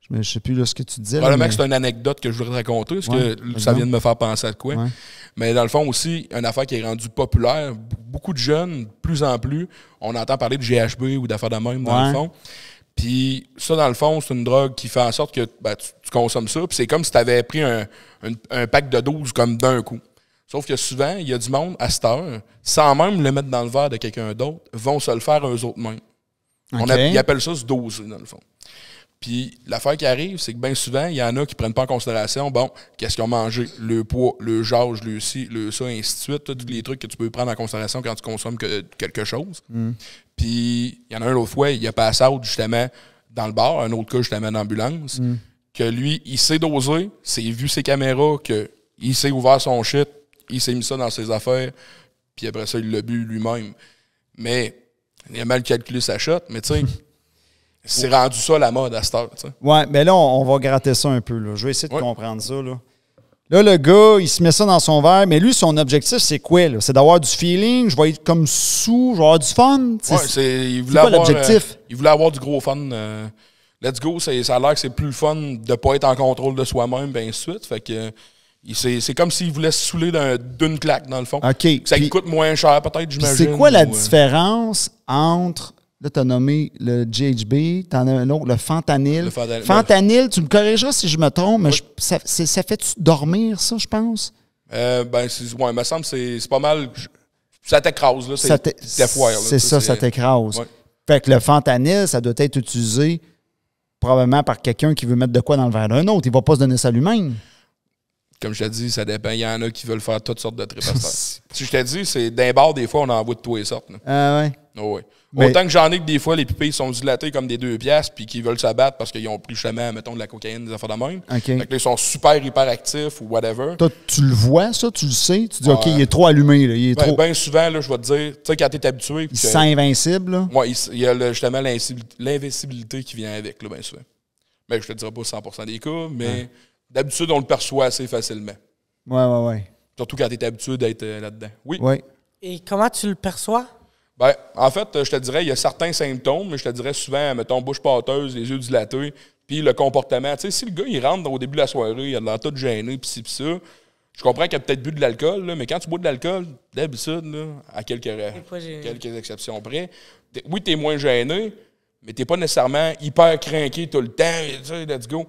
Speaker 2: je ne sais plus là, ce que tu disais.
Speaker 3: Probablement que c'est une anecdote que je voudrais te raconter, parce que ça vient de me faire penser à quoi. Ouais. Mais dans le fond aussi, une affaire qui est rendue populaire, beaucoup de jeunes, de plus en plus, on entend parler de GHB ou d'affaires de même, dans le fond. Puis ça, dans le fond, c'est une drogue qui fait en sorte que ben, tu consommes ça, puis c'est comme si tu avais pris un pack de 12 comme d'un coup. Sauf que souvent, il y a du monde à cette heure, sans même le mettre dans le verre de quelqu'un d'autre, vont se le faire eux autres mêmes. Ils appellent ça se doser, dans le fond. Puis l'affaire qui arrive, c'est que bien souvent, il y en a qui ne prennent pas en considération, bon, qu'est-ce qu'ils ont mangé, le poids, le jauge, le ci, le ça, et ainsi de suite, tous les trucs que tu peux prendre en considération quand tu consommes quelque chose. Puis il y en a un l'autre fois, il a passé out justement dans le bar, un autre cas justement d'ambulance, que lui, il s'est dosé, s'est vu ses caméras, qu'il s'est ouvert son shit, il s'est mis ça dans ses affaires, puis après ça, il l'a bu lui-même. Mais il a mal calculé sa shot, mais tu sais... C'est rendu ça la mode à cette heure, tu sais. Ouais,
Speaker 2: mais là, on va gratter ça un peu, là. Je vais essayer de comprendre ça, là. Là, le gars, il se met ça dans son verre, mais lui, son objectif, c'est quoi, là? C'est d'avoir du feeling, je vais être comme sous, je vais avoir du fun.
Speaker 3: C'est
Speaker 2: quoi l'objectif?
Speaker 3: Il voulait avoir du gros fun. Let's go, ça a l'air que c'est plus le fun de ne pas être en contrôle de soi-même, bien de suite. Fait que c'est comme s'il voulait se saouler d'une claque, dans le fond.
Speaker 2: OK.
Speaker 3: Ça lui coûte moins cher, peut-être, j'imagine.
Speaker 2: C'est quoi la différence entre... Là, tu as nommé le GHB, tu en as un autre, le fentanyl. Fentanyl, tu me corrigeras si je me trompe, mais ça fait-tu dormir, ça, je pense?
Speaker 3: Il me semble que c'est pas mal. Ça t'écrase, là.
Speaker 2: Ça t'écrase. Ouais. Fait que le fentanyl, ça doit être utilisé probablement par quelqu'un qui veut mettre de quoi dans le verre d'un autre. Il va pas se donner ça lui-même.
Speaker 3: Comme je t'ai dit, ça dépend. Il y en a qui veulent faire toutes sortes de trips à cette Si je t'ai dit, c'est d'un bar, des fois, on en voit de tous les sortes.
Speaker 2: Ouais.
Speaker 3: Oh, ouais. Mais... Autant que j'en ai que des fois, les pupilles sont dilatées comme des 2 piastres puis qu'ils veulent se battre parce qu'ils ont pris justement, mettons, de la cocaïne, des affaires de même.
Speaker 2: Okay.
Speaker 3: Fait que là, ils sont super hyperactifs ou whatever.
Speaker 2: Toi, tu le vois, ça? Tu le sais? Tu dis, OK, il est trop allumé. Là. Il est trop...
Speaker 3: Bien souvent, là, je vais te dire, tu sais, quand t'es habitué...
Speaker 2: Il se sent invincible, là?
Speaker 3: Oui, il y a justement l'invincibilité qui vient avec, là, bien souvent. Mais je te dirais pas 100% des cas, mais d'habitude, on le perçoit assez facilement.
Speaker 2: Ouais.
Speaker 3: Surtout quand t'es habitué d'être là-dedans. Oui.
Speaker 4: Et comment tu le perçois?
Speaker 3: Ben, en fait, je te dirais, il y a certains symptômes, mais je te dirais souvent, mettons, bouche pâteuse, les yeux dilatés, puis le comportement. Tu sais, si le gars, il rentre au début de la soirée, il a de l'air tout gêné, puis ci, puis ça, je comprends qu'il a peut-être bu de l'alcool, là, mais quand tu bois de l'alcool, d'habitude, là, à quelques exceptions près, t'es moins gêné, mais t'es pas nécessairement hyper craqué tout le temps, tu sais, let's go.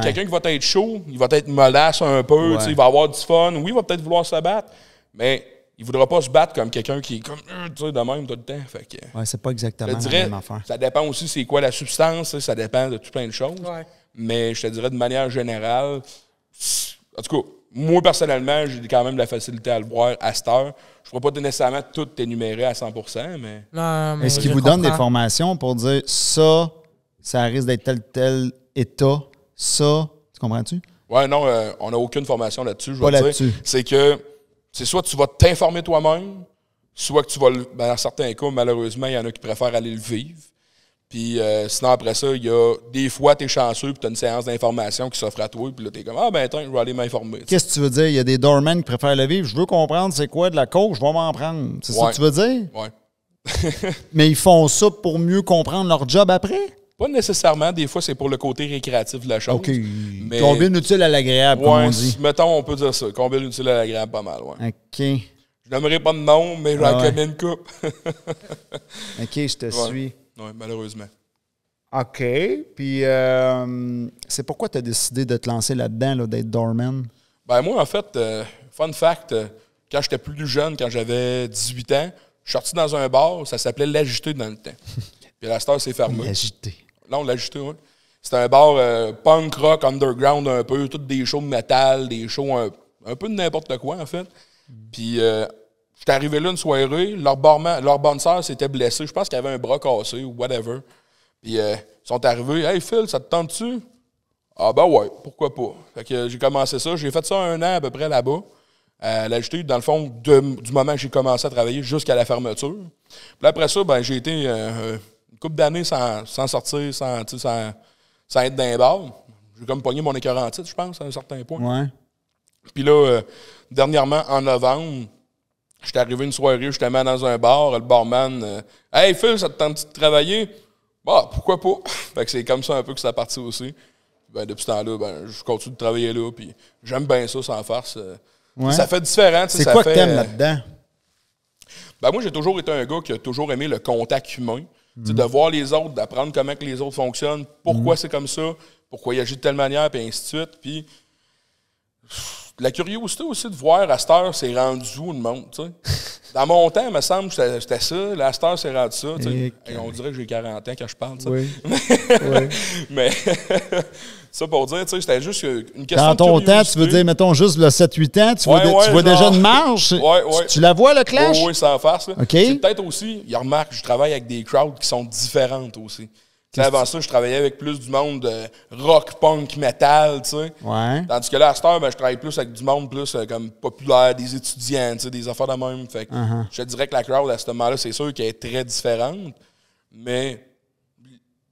Speaker 3: Quelqu'un qui va être chaud, il va être mollasse un peu, il va avoir du fun, oui, il va peut-être vouloir se battre, mais... Il ne voudra pas se battre comme quelqu'un qui est comme tu sais, de même tout le temps. Fait que,
Speaker 2: c'est pas exactement la même affaire.
Speaker 3: Ça dépend aussi c'est quoi la substance, ça dépend de tout plein de choses. Ouais. Mais je te dirais de manière générale, en tout cas, moi personnellement, j'ai quand même de la facilité à le boire à cette heure. Je ne pourrais pas nécessairement tout énumérer à 100%, mais...
Speaker 4: Non, mais
Speaker 2: est-ce qu'il vous donne des formations pour dire ça risque d'être tel état, ça, tu comprends-tu?
Speaker 3: Oui, non, on n'a aucune formation là-dessus, je vais te dire. C'est que c'est soit tu vas t'informer toi-même, soit que tu vas dans certains cas, malheureusement, il y en a qui préfèrent aller le vivre. Puis sinon, après ça, il y a des fois, tu es chanceux, puis tu as une séance d'information qui s'offre à toi, puis là, tu es comme, attends, je vais aller m'informer.
Speaker 2: Qu'est-ce que tu veux dire? Il y a des doormen qui préfèrent le vivre. Je veux comprendre c'est quoi de la coke, je vais m'en prendre. C'est ça que tu veux dire?
Speaker 3: Oui.
Speaker 2: Mais ils font ça pour mieux comprendre leur job après?
Speaker 3: Pas nécessairement. Des fois, c'est pour le côté récréatif de la chose.
Speaker 2: OK. Mais... combien utile à l'agréable, comme on dit.
Speaker 3: Mettons, on peut dire ça. Combien utile à l'agréable, pas mal, ouais.
Speaker 2: OK.
Speaker 3: Je n'aimerais pas de nom, mais j'en connais une coupe.
Speaker 2: OK, je te suis.
Speaker 3: Oui, malheureusement.
Speaker 2: OK. Puis, c'est pourquoi tu as décidé de te lancer là-dedans, là, d'être doorman?
Speaker 3: Ben moi, en fait, fun fact, quand j'étais plus jeune, quand j'avais 18 ans, je suis sorti dans un bar, ça s'appelait L'Agité dans le temps. Puis la star s'est fermée.
Speaker 2: L'Agité.
Speaker 3: Non, L'Agité, oui. C'était un bar punk rock, underground un peu, toutes des shows de métal, des shows un peu de n'importe quoi, en fait. Puis, j'étais arrivé là une soirée, leur bonne sœur s'était blessée. Je pense qu'elle avait un bras cassé ou whatever. Puis, ils sont arrivés. « Hey, Phil, ça te tente-tu? » Ah ben ouais, pourquoi pas. Fait que j'ai commencé ça. J'ai fait ça 1 an à peu près là-bas. à l'ajouter, dans le fond, du moment que j'ai commencé à travailler jusqu'à la fermeture. Puis après ça, ben, j'ai été une couple d'années sans sortir, sans être dans les bars. J'ai comme pogné mon écœur en titre, je pense, à un certain point.
Speaker 2: Ouais.
Speaker 3: Puis là, dernièrement, en novembre, j'étais arrivé une soirée, j'étais mis dans un bar, le barman « Hey Phil, ça te tente de travailler? » Bah, pourquoi pas? Fait que c'est comme ça un peu que ça a parti aussi. Ben, depuis ce temps-là, ben, je continue de travailler là, puis j'aime bien ça, sans farce.
Speaker 2: Ouais.
Speaker 3: Ça fait différent.
Speaker 2: C'est quoi que t'aimes là-dedans?
Speaker 3: Ben, moi, j'ai toujours été un gars qui a toujours aimé le contact humain. De voir les autres, d'apprendre comment que les autres fonctionnent, pourquoi c'est comme ça, pourquoi ils agissent de telle manière, puis ainsi de suite. Puis la curiosité aussi de voir à cette heure, c'est rendu où le monde, tu sais. Dans mon temps, il me semble que c'était ça. Là, à cette heure, c'est rendu ça. Et on dirait que j'ai 40 ans quand je parle, ça. Oui. Oui. Mais ça pour dire, tu sais, c'était juste une question de
Speaker 2: dans ton
Speaker 3: temps,
Speaker 2: tu veux dire, mettons, juste le 7-8 ans, tu vois déjà une marge?
Speaker 3: Oui.
Speaker 2: Tu la vois, le clash?
Speaker 3: Oui, sans farce.
Speaker 2: OK.
Speaker 3: C'est peut-être aussi, il remarque que je travaille avec des crowds qui sont différentes aussi. Avant ça, je travaillais avec plus du monde rock, punk, metal, tu sais.
Speaker 2: Ouais.
Speaker 3: Tandis que là, à cette heure, ben, je travaille plus avec du monde plus comme populaire, des étudiants, tu sais, des affaires de même. Fait que je te dirais que la crowd, à ce moment-là, c'est sûr qu'elle est très différente. Mais,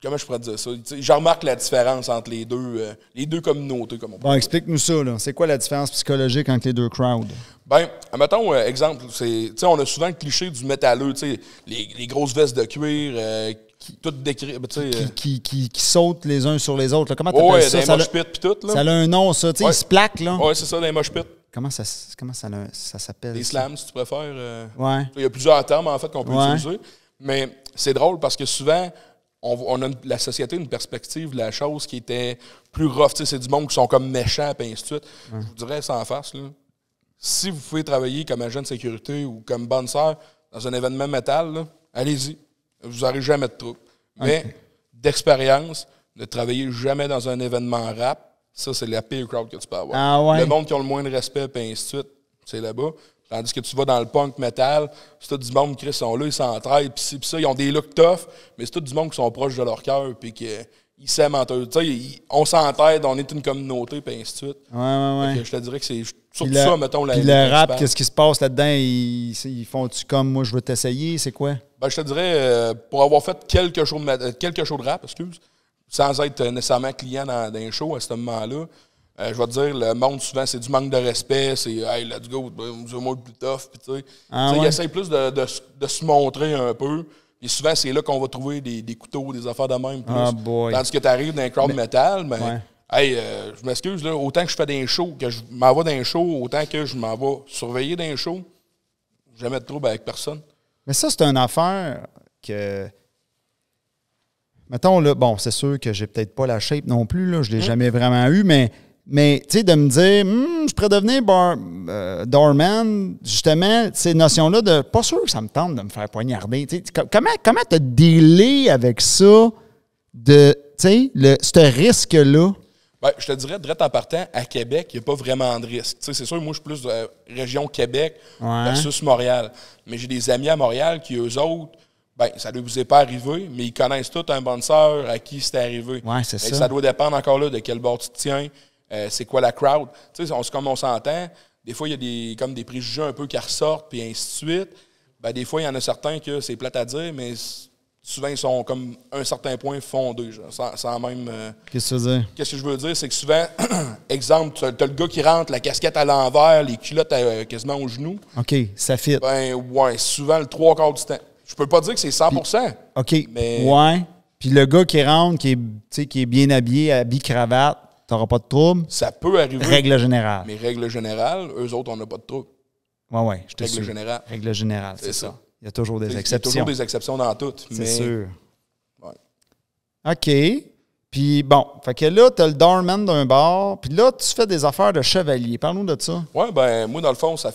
Speaker 3: comment je pourrais dire ça? Je remarque la différence entre les deux communautés, comme on peut dire.
Speaker 2: Explique-nous ça, là. C'est quoi la différence psychologique entre les deux crowds?
Speaker 3: Ben, mettons, exemple, on a souvent le cliché du métalleux, tu sais, les grosses vestes de cuir, tout décrit,
Speaker 2: qui sautent les uns sur les autres. Là. Comment t'appelles ça?
Speaker 3: Des mosh pits pis tout. Là.
Speaker 2: Ça a un nom, ça. Ils se plaquent, là.
Speaker 3: Oui, c'est ça, des mosh pits.
Speaker 2: Comment ça s'appelle?
Speaker 3: Des slams, si tu préfères.
Speaker 2: Ouais.
Speaker 3: Il y a plusieurs termes, en fait, qu'on peut utiliser. Mais c'est drôle parce que souvent, on a la société une perspective de la chose qui était plus rough. C'est du monde qui sont comme méchants, et ainsi de suite. Je vous dirais sans farce, là, si vous pouvez travailler comme agent de sécurité ou comme bouncer dans un événement métal, là, allez-y. Vous n'aurez jamais de trouble. Mais d'expérience, ne travailler jamais dans un événement rap, ça, c'est la pire crowd que tu peux avoir.
Speaker 2: Ah ouais.
Speaker 3: Le monde qui a le moins de respect, et ainsi de suite, c'est là-bas. Tandis que tu vas dans le punk metal, c'est tout du monde qui sont là, ils s'entraident, puis ça, ils ont des looks tough, mais c'est tout du monde qui sont proches de leur cœur, puis qui ils s'aiment entre eux. On s'entraide, on est une communauté, puis ainsi de suite.
Speaker 2: Ouais.
Speaker 3: Je te dirais que c'est surtout ça, mettons, la.
Speaker 2: Puis le rap, qu'est-ce qui se passe là-dedans? Ils font-tu comme moi, je veux t'essayer? C'est quoi?
Speaker 3: Ben, je te dirais, pour avoir fait quelques shows de rap, sans être nécessairement client dans un show à ce moment-là, je vais te dire, le monde, souvent, c'est du manque de respect, c'est « Hey, let's go, c'est moi le plus tough », puis tu sais. Ils essayent plus de se montrer un peu. Puis souvent, c'est là qu'on va trouver des couteaux, des affaires de même. Tandis que tu arrives dans un crowd metal, hey, je m'excuse, là, autant que je fais des shows, que je m'en vais dans un show, autant que je m'en vais surveiller dans un show, jamais de trouble avec personne.
Speaker 2: Mais ça, c'est une affaire que... Mettons, là, bon, c'est sûr que j'ai peut-être pas la shape non plus, là, je l'ai jamais vraiment eu, mais tu sais, de me dire, je pourrais devenir doorman, justement, ces notions-là de... Pas sûr que ça me tente de me faire poignarder. Comment t'as dealé avec ça, de, tu sais, ce risque-là?
Speaker 3: Ben, je te dirais, direct en partant, à Québec, il n'y a pas vraiment de risque. C'est sûr, moi, je suis plus de la région Québec versus Montréal. Mais j'ai des amis à Montréal qui, eux autres, ben, ça ne vous est pas arrivé, mais ils connaissent tout un bouncer à qui c'est arrivé.
Speaker 2: Ouais, c'est ça.
Speaker 3: Ça doit dépendre encore là de quel bord tu te tiens, c'est quoi la crowd. Tu sais, comme on s'entend, des fois, il y a des préjugés un peu qui ressortent, puis ainsi de suite. Ben, des fois, il y en a certains que c'est plate à dire, mais souvent, ils sont comme un certain point fondés, genre, sans même...
Speaker 2: Qu'est-ce que tu veux dire?
Speaker 3: Qu'est-ce que je veux dire? C'est que souvent, exemple, tu as le gars qui rentre, la casquette à l'envers, les culottes quasiment aux genoux.
Speaker 2: OK, ça fit.
Speaker 3: Ben, ouais, souvent le 3/4 du temps. Je peux pas dire que c'est 100%.
Speaker 2: OK,
Speaker 3: mais...
Speaker 2: ouais. Puis le gars qui rentre, qui est bien habillé, habillé-cravate, t'auras pas de trouble?
Speaker 3: Ça peut arriver.
Speaker 2: Règle générale.
Speaker 3: Mais règle générale, eux autres, on n'a pas de trouble.
Speaker 2: Ouais, je te suis.
Speaker 3: Règle générale.
Speaker 2: Règle générale, c'est ça. Il y a toujours des exceptions.
Speaker 3: Il y a toujours des exceptions dans tout.
Speaker 2: C'est sûr.
Speaker 3: Ouais.
Speaker 2: OK. Puis bon, fait que là, tu as le doorman d'un bar, puis là, tu fais des affaires de chevalier. Parle-nous de ça.
Speaker 3: Oui, ben moi, dans le fond, ça va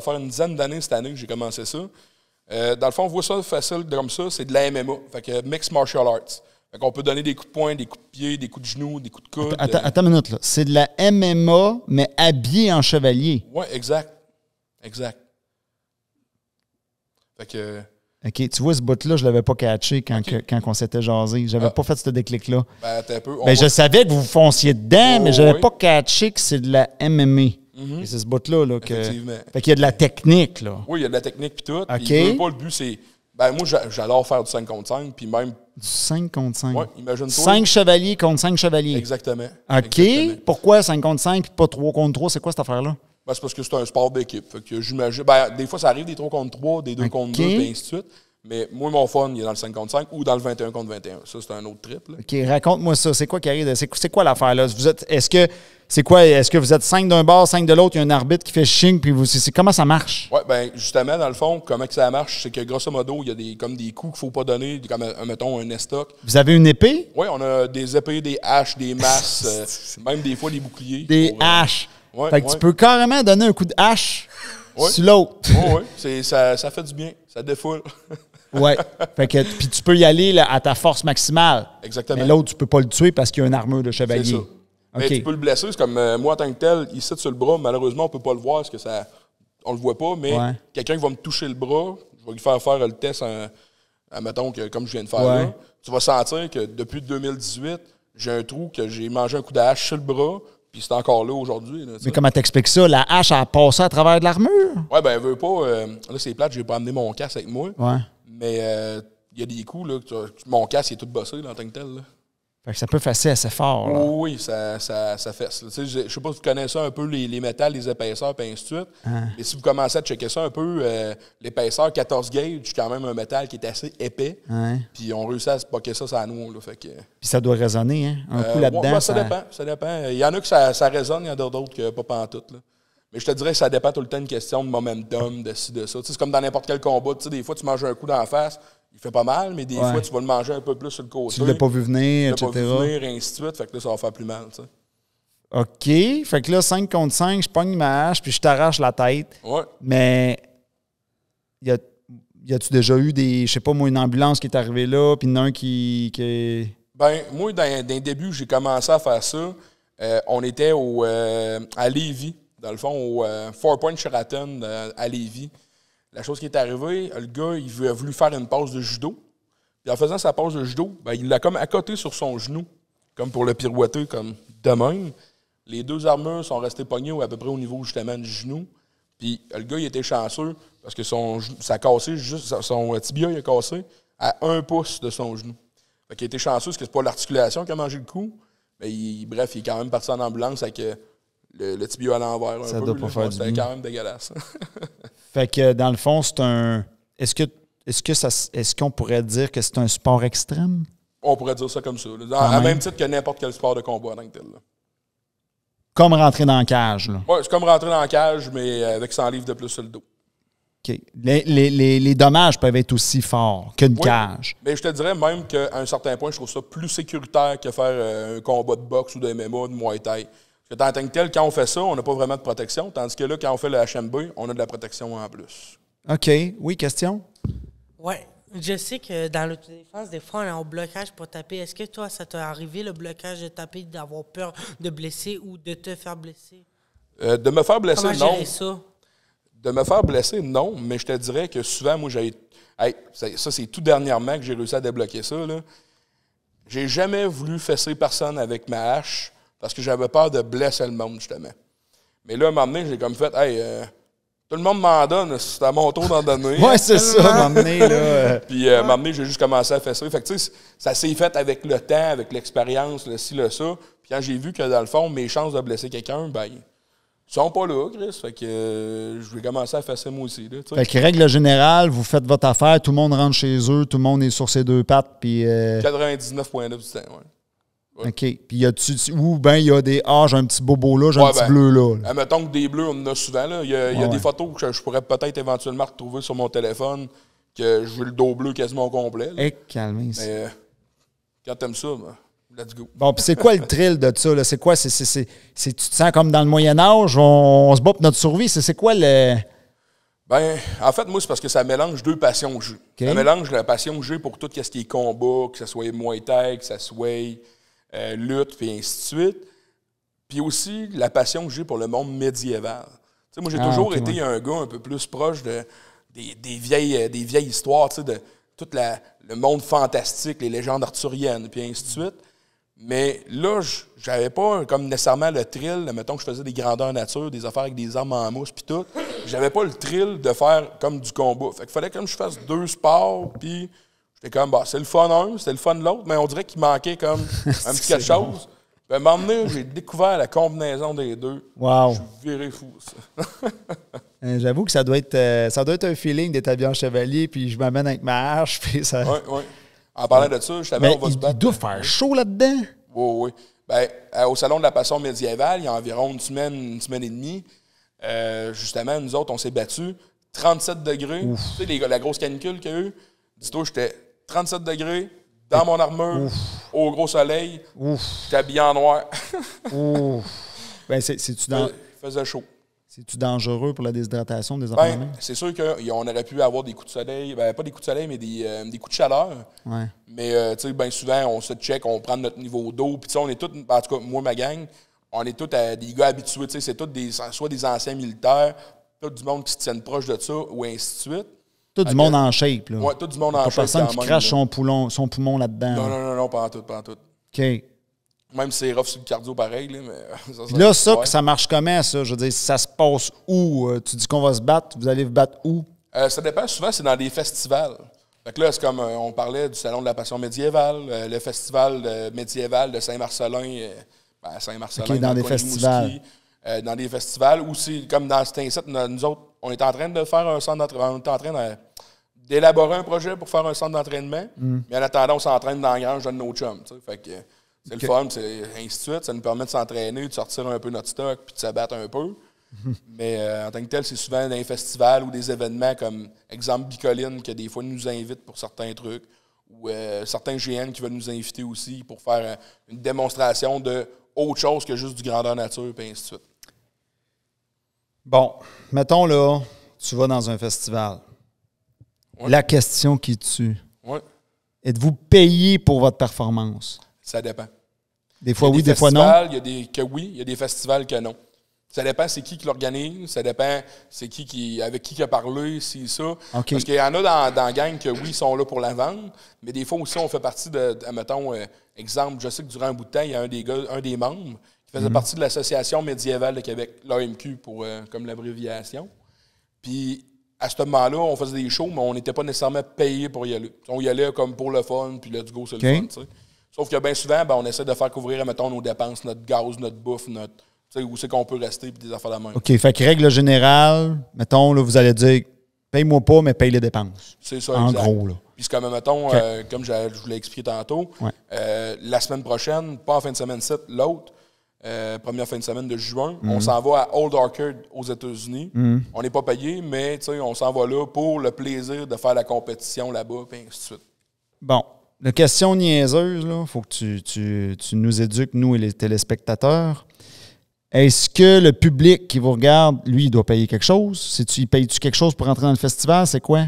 Speaker 3: faire une dizaine d'années cette année que j'ai commencé ça. Dans le fond, on voit ça facile comme ça, c'est de la MMA. Fait que Mixed Martial Arts. Fait qu'on peut donner des coups de poing, des coups de pied, des coups de genoux, des coups de coude.
Speaker 2: Attends une minute, là. C'est de la MMA, mais habillé en chevalier.
Speaker 3: Oui, exact. Fait que...
Speaker 2: OK, tu vois, ce bout-là, je ne l'avais pas catché quand on s'était jasé. J'avais pas fait ce déclic-là.
Speaker 3: Ben, attends un peu.
Speaker 2: Je savais que vous fonciez dedans, mais je n'avais pas catché que c'est de la MMA. Et c'est ce bout-là. Là,
Speaker 3: Effectivement.
Speaker 2: Fait qu'il y a de la technique. Là.
Speaker 3: Oui, il y a de la technique puis tout.
Speaker 2: OK.
Speaker 3: Puis pas le but, c'est... Ben moi, j'adore faire du 5 contre 5, puis même...
Speaker 2: Du 5 contre 5.
Speaker 3: Ouais, imagine-toi.
Speaker 2: 5 chevaliers contre 5 chevaliers.
Speaker 3: Exactement.
Speaker 2: OK.
Speaker 3: Exactement.
Speaker 2: Pourquoi 5 contre 5 puis pas 3 contre 3? C'est quoi cette affaire-là?
Speaker 3: Ben, c'est parce que c'est un sport d'équipe. Fait que j'imagine... Ben, des fois, ça arrive des 3 contre 3, des 2 contre 2, puis ainsi de suite. Mais moi, mon fun, il est dans le 5 contre 5 ou dans le 21 contre 21. Ça, c'est un autre trip. Là.
Speaker 2: OK, raconte-moi ça. C'est quoi qui arrive? C'est quoi l'affaire là? Est-ce que vous êtes 5 d'un bord, 5 de l'autre, il y a un arbitre qui fait ching, puis comment ça marche?
Speaker 3: Oui, bien, justement, dans le fond, comment que ça marche, c'est que grosso modo, il y a des coups qu'il ne faut pas donner, comme, mettons, un estoc.
Speaker 2: Vous avez une épée?
Speaker 3: Oui, on a des épées, des haches, des masses, même des fois des boucliers.
Speaker 2: Des haches.
Speaker 3: Ouais,
Speaker 2: fait que tu peux carrément donner un coup de hache sur l'autre.
Speaker 3: Oui, ça fait du bien, ça défoule.
Speaker 2: Oui. Fait que puis tu peux y aller là, à ta force maximale.
Speaker 3: Exactement.
Speaker 2: Mais l'autre, tu peux pas le tuer parce qu'il y a une armure de chevalier.
Speaker 3: C'est ça. Mais tu peux le blesser, c'est comme moi en tant que tel, ici sur le bras, malheureusement, on peut pas le voir parce que ça. On le voit pas, mais quelqu'un qui va me toucher le bras, je vais lui faire le test admettons que comme je viens de faire là, tu vas sentir que depuis 2018, j'ai un trou que j'ai mangé un coup de hache sur le bras. Puis c'est encore là aujourd'hui. Là,
Speaker 2: mais comment t'expliques ça? La hache a passé à travers de l'armure?
Speaker 3: Oui, ben elle veut pas. Là, c'est plate, j'ai pas amené mon casque avec moi.
Speaker 2: Ouais.
Speaker 3: Mais il y a des coups, là, mon casque il est tout bossé là, en tant que tel. Là.
Speaker 2: Fait que ça peut fesser assez fort. Là.
Speaker 3: Oui, ça fesse. Je sais pas si vous connaissez un peu les métals, les épaisseurs, et ainsi de suite. Et si vous commencez à checker ça un peu, l'épaisseur 14 gauge, c'est quand même un métal qui est assez épais. Puis on réussit à se poquer ça sur la noix. Là, fait que,
Speaker 2: puis ça doit résonner, hein? Un coup là-dedans.
Speaker 3: Ça dépend. Il y en a que ça résonne, il y en a d'autres que pas pantoute. Là. Mais je te dirais que ça dépend tout le temps d'une question de momentum, de ci, de ça. C'est comme dans n'importe quel combat. Des fois, tu manges un coup d'en face, il fait pas mal, mais des fois, tu vas le manger un peu plus sur le côté.
Speaker 2: Tu ne l'as pas vu venir, etc.
Speaker 3: Tu l'as pas vu venir, et ainsi de suite. Fait que là, ça va faire plus mal. T'sais.
Speaker 2: OK. Fait que là, 5 contre 5, je pogne ma hache puis je t'arrache la tête.
Speaker 3: Ouais.
Speaker 2: Mais y a-tu déjà eu je sais pas moi, une ambulance qui est arrivée là, puis il y en a un qui...
Speaker 3: Ben, moi, dans les débuts, j'ai commencé à faire ça. On était à Lévis, dans le fond, au Four Point Sheraton à Lévis. La chose qui est arrivée, le gars, il a voulu faire une pause de judo. Puis en faisant sa pause de judo, ben, il l'a comme accoté sur son genou, comme pour le pirouetter, comme de même. Les deux armures sont restées pognées à peu près au niveau justement du genou. Puis le gars, il était chanceux parce que ça a cassé, juste son tibia, il a cassé à 1 pouce de son genou. Fait qu'il était chanceux parce que c'est pas l'articulation qui a mangé le coup. Mais bref, il est quand même parti en ambulance avec le tibia à l'envers.
Speaker 2: Ça doit pas faire du bien.
Speaker 3: C'était quand même dégueulasse.
Speaker 2: Fait que dans le fond, c'est un... Est-ce qu'on pourrait dire que c'est un sport extrême?
Speaker 3: On pourrait dire ça comme ça. À même titre que n'importe quel sport de combat en tant que tel. Là.
Speaker 2: Comme rentrer dans la cage, là.
Speaker 3: Oui, c'est comme rentrer dans la cage, mais avec 100 livres de plus sur le dos.
Speaker 2: OK. Les dommages peuvent être aussi forts qu'une cage.
Speaker 3: Mais je te dirais même qu'à un certain point, je trouve ça plus sécuritaire que faire un combat de boxe ou de MMA, de Muay Thai. Parce que en tant que tel, quand on fait ça, on n'a pas vraiment de protection. Tandis que là, quand on fait le HMB, on a de la protection en plus.
Speaker 2: OK. Oui, question?
Speaker 4: Oui. Je sais que dans l'autodéfense, des fois, on est en blocage pour taper. Est-ce que toi, ça t'est arrivé, le blocage de taper, d'avoir peur de blesser ou de te faire blesser?
Speaker 3: De me faire blesser,
Speaker 4: Comment
Speaker 3: non.
Speaker 4: gérer ça?
Speaker 3: De me faire blesser, non. Mais je te dirais que souvent, moi, ça, c'est tout dernièrement que j'ai réussi à débloquer ça. Là. J'ai jamais voulu fesser personne avec ma hache parce que j'avais peur de blesser le monde, justement. Mais là, à un moment donné, j'ai comme fait, tout le monde m'en donne, c'est à mon tour d'en donner.
Speaker 2: Ouais, c'est ça, à un moment donné, là.
Speaker 3: Puis, à un moment donné, j'ai juste commencé à fesser. Fait que, tu sais, ça s'est fait avec le temps, avec l'expérience, le ci, le ça. Puis, quand j'ai vu que, dans le fond, mes chances de blesser quelqu'un, ben, ils sont pas là, Chris. Fait que je vais commencer à fesser moi aussi, là,
Speaker 2: fait que, règle générale, vous faites votre affaire, tout le monde rentre chez eux, tout le monde est sur ses deux pattes, puis...
Speaker 3: 99,9 du temps, ouais.
Speaker 2: OK. Puis y a-tu... Ou bien il y a des... j'ai un petit bobo là, j'ai un petit bleu là.
Speaker 3: Mettons que des bleus, on en a souvent. Là. Il y a des photos que je pourrais peut-être éventuellement retrouver sur mon téléphone, que je veux le dos bleu quasiment au complet.
Speaker 2: Calmez.
Speaker 3: Mais quand t'aimes ça, let's go.
Speaker 2: Bon, puis c'est quoi le thrill de ça? Là? C'est quoi? Tu te sens comme dans le Moyen-Âge, on se bat pour notre survie. C'est quoi le...
Speaker 3: Ben, en fait, moi, c'est parce que ça mélange deux passions que j'ai.
Speaker 2: Okay.
Speaker 3: Ça mélange la passion que j'ai pour tout ce qui est combat, que ce soit Muay Thai, que ce soit lutte, puis ainsi de suite. Puis aussi la passion que j'ai pour le monde médiéval. Tu sais, moi, j'ai toujours été un gars un peu plus proche des vieilles histoires, tu sais, de tout le monde fantastique, les légendes arthuriennes, puis ainsi de suite. Mais là, j'avais pas comme nécessairement le thrill, mettons que je faisais des grandeurs nature, des affaires avec des armes en mousse puis tout. J'avais pas le thrill de faire comme du combat. Fait qu'il fallait comme je fasse 2 sports, puis j'étais comme, bah, c'est le fun un, c'était le fun l'autre, mais on dirait qu'il manquait comme un petit quelque chose. Puis à un moment donné, j'ai découvert la combinaison des deux.
Speaker 5: Wow.
Speaker 3: Je suis viré fou, ça.
Speaker 5: J'avoue que ça doit être un feeling d'être habillé en chevalier, puis je m'amène avec ma hache, puis ça...
Speaker 3: Oui. En parlant de ça, je savais on va se battre.
Speaker 5: Il doit faire chaud là-dedans.
Speaker 3: Oui. Ben, au Salon de la Passion médiévale, il y a environ une semaine et demie, justement, nous autres, on s'est battus. 37 degrés. Ouf. Tu sais, la grosse canicule qu'il y a eu. Dis-toi, j'étais 37 degrés, dans mon armure, au gros soleil. J'étais habillé en noir.
Speaker 5: Ben, c'est-tu dans...
Speaker 3: Il faisait chaud.
Speaker 5: C'est-tu dangereux pour la déshydratation des enfants?
Speaker 3: C'est sûr qu'on aurait pu avoir des coups de soleil, pas des coups de soleil, mais des coups de chaleur.
Speaker 5: Ouais.
Speaker 3: Mais tu sais, bien souvent, on se check, on prend notre niveau d'eau. Puis on est tous, en tout cas, moi, ma gang, on est tous des gars habitués. C'est tous soit des anciens militaires, tout du monde qui se tiennent proche de ça, ou ainsi de suite.
Speaker 5: Tout du monde en shape, là.
Speaker 3: Oui, tout du monde en shape.
Speaker 5: Pas personne qui crache son poumon là-dedans.
Speaker 3: Non, pas en tout.
Speaker 5: OK.
Speaker 3: Même si c'est rough sur le cardio pareil, là, mais
Speaker 5: ça marche comment, ça? Je veux dire, ça se passe où? Tu dis qu'on va se battre, vous allez vous battre où?
Speaker 3: Ça dépend. Souvent, c'est dans des festivals. Fait que là, c'est comme on parlait du Salon de la Passion médiévale, le festival médiéval de Saint-Marcelin, Saint-Marcelin,
Speaker 5: dans des festivals.
Speaker 3: Dans des festivals où c'est comme dans cet incite, nous autres, on est en train de faire un centre d'entraînement. On est en train d'élaborer un projet pour faire un centre d'entraînement. Mais en attendant, on s'entraîne dans la grange de nos chums. Fait que c'est le fun, c'est ainsi de suite. Ça nous permet de s'entraîner, de sortir un peu notre stock puis de se battre un peu. Mais en tant que tel, c'est souvent dans les festivals ou des événements comme, exemple, Bicoline, que des fois nous invitent pour certains trucs, ou certains GN qui veulent nous inviter aussi pour faire une démonstration de autre chose que juste du grandeur nature, et ainsi de suite.
Speaker 5: Bon, mettons là, tu vas dans un festival. Ouais. La question qui tue.
Speaker 3: Ouais.
Speaker 5: Êtes-vous payé pour votre performance?
Speaker 3: Ça dépend.
Speaker 5: Des fois oui, des fois non?
Speaker 3: Il y a des festivals que non. Ça dépend c'est qui l'organise, ça dépend c'est avec qui a parlé, c'est ça.
Speaker 5: Okay.
Speaker 3: Parce qu'il y en a dans la gang que oui, ils sont là pour la vendre, mais des fois aussi on fait partie mettons, exemple, je sais que durant un bout de temps, il y a un des membres qui faisait partie de l'Association médiévale de Québec, l'AMQ pour comme l'abréviation. Puis à ce moment-là, on faisait des shows, mais on n'était pas nécessairement payé pour y aller. On y allait comme pour le fun, puis let's go, c'est le fun, tu sais. Sauf que bien souvent, on essaie de faire couvrir, mettons, nos dépenses, notre gaz, notre bouffe, où c'est qu'on peut rester, puis des affaires de même.
Speaker 5: OK, fait que règle générale, mettons, là, vous allez dire, paye-moi pas, mais paye les dépenses.
Speaker 3: C'est ça,
Speaker 5: en
Speaker 3: exact.
Speaker 5: gros, là.
Speaker 3: Puis c'est comme, mettons, comme je vous l'ai expliqué tantôt, la semaine prochaine, pas en fin de semaine 7, l'autre, première fin de semaine de juin, on s'en va à Old Orchard aux États-Unis. On n'est pas payé, mais on s'en va là pour le plaisir de faire la compétition là-bas, puis ainsi de suite.
Speaker 5: Bon. La question niaiseuse, il faut que tu nous éduques, nous et les téléspectateurs. Est-ce que le public qui vous regarde, lui, il doit payer quelque chose? Il paye-tu quelque chose pour entrer dans le festival? C'est quoi?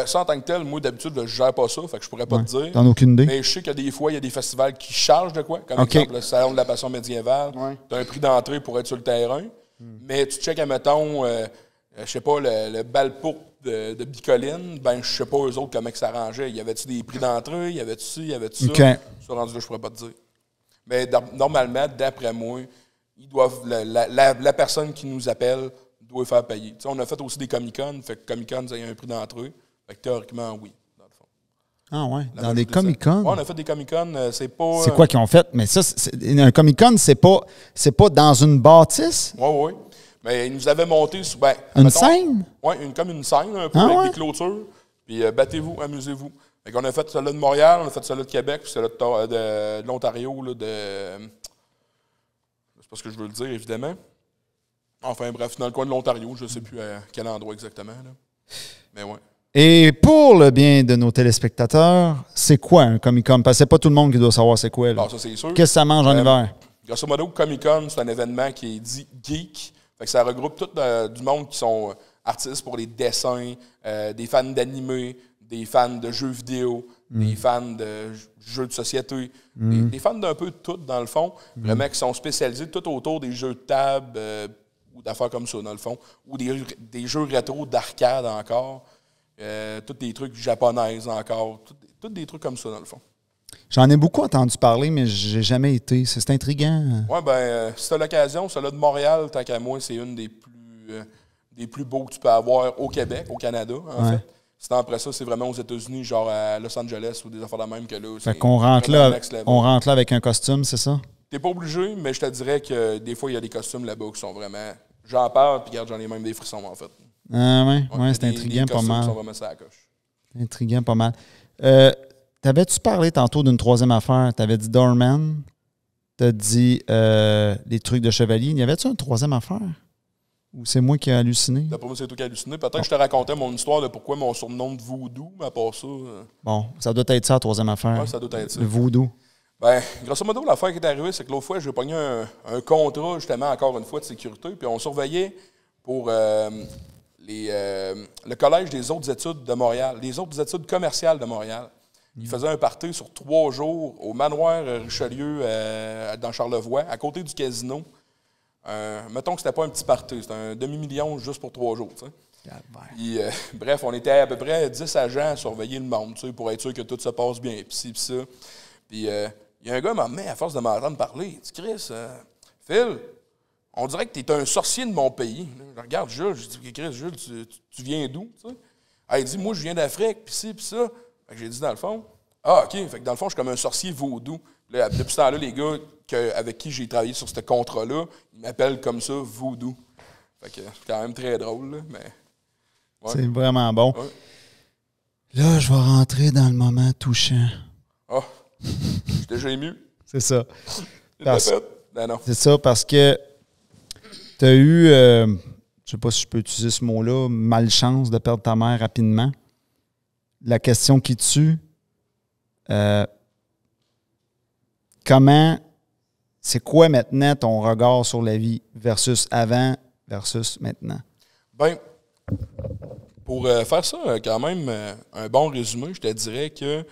Speaker 3: Ça, en tant que tel, moi, d'habitude, je ne gère pas ça, fait que je pourrais pas te dire.
Speaker 5: T'en as aucune idée?
Speaker 3: Mais je sais que des fois, il y a des festivals qui chargent de quoi, comme exemple le Salon de la Passion médiévale. Tu as un prix d'entrée pour être sur le terrain, mais tu checkes, admettons, je sais pas, le bal pourpre de Bicoline, je sais pas eux autres comment ça s'arrangeait. Y avait-tu des prix d'entrée? Y avait-tu ci? Y avait-tu ça? Ça, rendu là, je pourrais pas te dire. Mais normalement, d'après moi, ils doivent la personne qui nous appelle doit faire payer. T'sais, on a fait aussi des Comic-Con, fait que Comic-Con, il y a un prix d'entrée. Fait que théoriquement, oui, dans le fond.
Speaker 5: Ah ouais, dans des Comic-Con?
Speaker 3: Ouais, on a fait des Comic-Con, c'est pas...
Speaker 5: C'est quoi qu'ils ont fait? Mais ça, un Comic-Con, c'est pas dans une bâtisse?
Speaker 3: Oui. Mais ils nous avaient monté...
Speaker 5: une scène?
Speaker 3: Oui, comme une scène, un peu, avec des clôtures. Puis battez-vous, amusez-vous. Fait qu'on a fait celle-là de Montréal, on a fait celle-là de Québec, puis celle-là de l'Ontario, là, c'est pas ce que je veux le dire, évidemment. Enfin, bref, dans le coin de l'Ontario, je ne sais plus à quel endroit exactement. Là. Mais ouais.
Speaker 5: Et pour le bien de nos téléspectateurs, c'est quoi un Comic-Con? Parce que c'est pas tout le monde qui doit savoir c'est quoi. Là.
Speaker 3: Ça, c'est sûr.
Speaker 5: Qu'est-ce que ça mange en hiver?
Speaker 3: Grosso modo, Comic-Con, c'est un événement qui est dit geek. Fait que ça regroupe tout du monde qui sont artistes pour les dessins, des fans d'animé, des fans de jeux vidéo, des fans de jeux de société, des fans d'un peu de tout, dans le fond. Vraiment qui sont spécialisés tout autour des jeux de table ou d'affaires comme ça, dans le fond. Ou des jeux rétro d'arcade encore. Tous des trucs japonais encore. Tous des trucs comme ça, dans le fond.
Speaker 5: J'en ai beaucoup entendu parler, mais j'ai jamais été. C'est intriguant.
Speaker 3: Oui, si tu as l'occasion, celle-là de Montréal, tant qu'à moi, c'est une des plus beaux que tu peux avoir au Québec, au Canada, en fait. Sinon, après ça, c'est vraiment aux États-Unis, genre à Los Angeles ou des affaires de même que là.
Speaker 5: Fait qu'on rentre là avec un costume, c'est ça?
Speaker 3: T'es pas obligé, mais je te dirais que des fois, il y a des costumes là-bas qui sont vraiment... J'en parle, puis regarde, j'en ai même des frissons, en fait.
Speaker 5: Ah ouais, c'est intriguant pas mal.
Speaker 3: Sont vraiment sur la coche.
Speaker 5: Intriguant pas mal. T'avais-tu parlé tantôt d'une troisième affaire? T'avais dit Doorman, t'as dit les trucs de chevalier. Y avait-tu une troisième affaire? Ou c'est moi qui ai halluciné?
Speaker 3: D'après moi, c'est toi qui as halluciné. Peut-être que je te racontais mon histoire de pourquoi mon surnom de Voodoo, mais à part ça...
Speaker 5: Bon, ça doit être ça, la troisième affaire.
Speaker 3: Ouais, ça doit être ça.
Speaker 5: Le Voodoo.
Speaker 3: Grosso modo, l'affaire qui est arrivée, c'est que l'autre fois, j'ai pogné un contrat, justement, encore une fois, de sécurité, puis on surveillait pour le Collège des hautes études de Montréal, les hautes études commerciales de Montréal. Ils faisaient un party sur 3 jours au manoir Richelieu dans Charlevoix, à côté du casino. Mettons que c'était pas un petit party, c'était un demi-million juste pour 3 jours. Puis, bref, on était à peu près 10 agents à surveiller le monde pour être sûr que tout se passe bien, puis ci, puis ça. Puis il y a un gars qui m'a dit, à force de m'entendre parler, il dit, Chris, Phil, on dirait que tu es un sorcier de mon pays. Je regarde Jules, je dis, Chris, Jules, tu viens d'où? Il dit, moi, je viens d'Afrique, puis ci, puis ça. Fait que j'ai dit, dans le fond, OK, fait que dans le fond, je suis comme un sorcier vaudou. Là, depuis ce temps-là, les gars avec qui j'ai travaillé sur ce contrat-là, ils m'appellent comme ça, Voodoo. Fait que c'est quand même très drôle, là, mais... Ouais.
Speaker 5: C'est vraiment bon.
Speaker 3: Ouais.
Speaker 5: Là, je vais rentrer dans le moment touchant.
Speaker 3: Ah, je suis déjà ému.
Speaker 5: C'est ça.
Speaker 3: Non.
Speaker 5: C'est ça, parce que tu as eu, je sais pas si je peux utiliser ce mot-là, malchance de perdre ta mère rapidement. La question qui tue, c'est quoi maintenant ton regard sur la vie versus avant versus maintenant?
Speaker 3: Bien, pour faire ça, quand même, un bon résumé, je te dirais que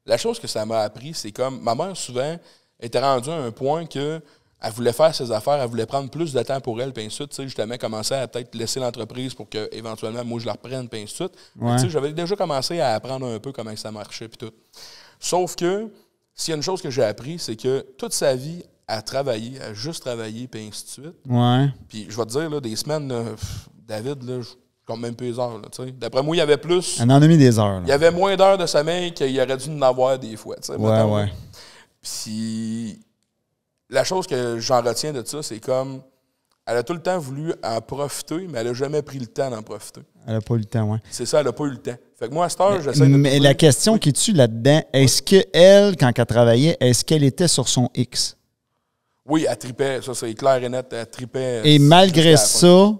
Speaker 3: la chose que ça m'a appris, c'est comme ma mère, souvent, était rendue à un point que elle voulait faire ses affaires, elle voulait prendre plus de temps pour elle, puis ainsi de suite. Justement, commencer à peut-être laisser l'entreprise pour que éventuellement moi, je la reprenne, puis ainsi de suite.
Speaker 5: Ouais.
Speaker 3: J'avais déjà commencé à apprendre un peu comment ça marchait, puis tout. Sauf que, s'il y a une chose que j'ai appris, c'est que toute sa vie, elle a travaillé, elle a juste travaillé, puis ainsi de suite.
Speaker 5: Ouais.
Speaker 3: Puis, je vais te dire, là, des semaines, là, David, là, je compte même plus les heures. Là, d'après moi, il y avait plus.
Speaker 5: On en a mis des heures. Là.
Speaker 3: Il y avait moins d'heures de sommeil qu'il aurait dû en avoir des fois.
Speaker 5: Ouais.
Speaker 3: Puis, la chose que j'en retiens de ça, c'est comme, elle a tout le temps voulu en profiter, mais elle n'a jamais pris le temps d'en profiter.
Speaker 5: Elle n'a pas eu le temps, oui.
Speaker 3: C'est ça, elle n'a pas eu le temps. Fait que moi, à cette heure, j'essaie de...
Speaker 5: Mais la question qui tue là-dedans, est-ce qu'elle, quand elle travaillait, est-ce qu'elle était sur son X?
Speaker 3: Oui, elle tripait, ça c'est clair et net, elle tripait.
Speaker 5: Et malgré ça,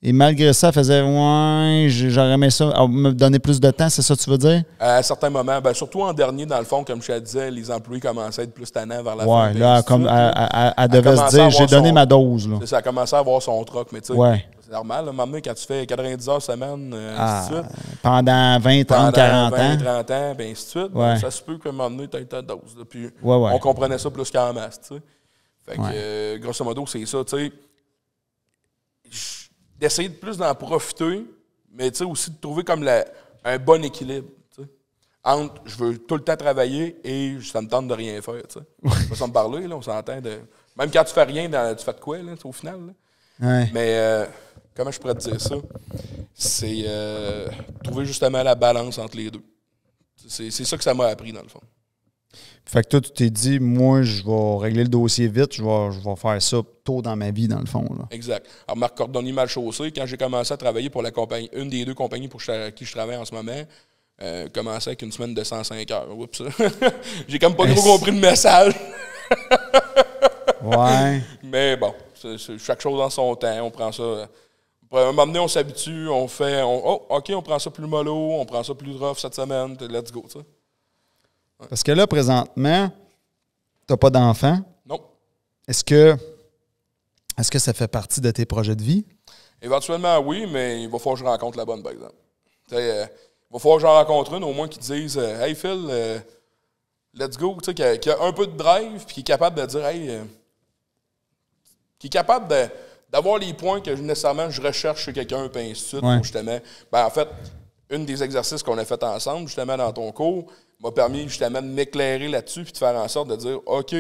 Speaker 5: elle faisait « Ouais, j'aurais aimé ça, me donner plus de temps », c'est ça que tu veux dire?
Speaker 3: À certains moments, surtout en dernier, dans le fond, comme je te disais, les employés commençaient à être plus tannants vers la fin.
Speaker 5: Ouais, là, comme elle devait se dire « J'ai donné ma dose ».
Speaker 3: C'est ça, elle commençait à avoir son troc, mais tu sais,
Speaker 5: ouais.
Speaker 3: C'est normal, maintenant, quand tu fais 90 heures semaine, ainsi de suite.
Speaker 5: Pendant 20, 30, 40 ans.
Speaker 3: 20, 30 ans, puis ainsi de suite,
Speaker 5: ouais.
Speaker 3: ça se peut qu'à un moment donné, tu aies ta dose. Là, puis
Speaker 5: ouais.
Speaker 3: On comprenait ça plus qu'en masse, tu sais. Fait que, grosso modo, c'est ça, tu sais. D'essayer de plus d'en profiter, mais tu sais, aussi de trouver comme un bon équilibre, tu sais. Entre, je veux tout le temps travailler et ça me tente de rien faire, tu sais. On va s'en parler, là, on s'entend de... Même quand tu fais rien, tu fais de quoi, là, au final, là?
Speaker 5: Ouais.
Speaker 3: Mais comment je pourrais te dire ça? C'est trouver justement la balance entre les deux. C'est ça que ça m'a appris, dans le fond.
Speaker 5: Fait que toi, tu t'es dit, moi, je vais régler le dossier vite, je vais faire ça tôt dans ma vie, dans le fond. Là.
Speaker 3: Exact. Alors, Marc Cordonnier Malchaussée, quand j'ai commencé à travailler pour la compagnie, une des 2 compagnies pour qui je travaille en ce moment, commençait avec une semaine de 105 heures. Oups. J'ai comme pas trop compris le message.
Speaker 5: Ouais.
Speaker 3: Mais bon, c'est chaque chose dans son temps. On prend ça. À un moment donné, on s'habitue, on fait. OK, on prend ça plus mollo, on prend ça plus rough cette semaine, let's go, tu sais. Ouais.
Speaker 5: Parce que là, présentement, t'as pas d'enfant.
Speaker 3: Non.
Speaker 5: Est-ce que ça fait partie de tes projets de vie?
Speaker 3: Éventuellement, oui, mais il va falloir que je rencontre la bonne, par exemple. Il va falloir que j'en rencontre une, au moins, qui dise Hey Phil, let's go, tu sais, qui a un peu de drive, puis qui est capable de dire Hey. Qui est capable d'avoir les points que nécessairement je recherche chez quelqu'un, puis ainsi de suite, pour justement. En fait, une des exercices qu'on a fait ensemble, justement, dans ton cours, m'a permis, justement, de m'éclairer là-dessus puis de faire en sorte de dire, OK,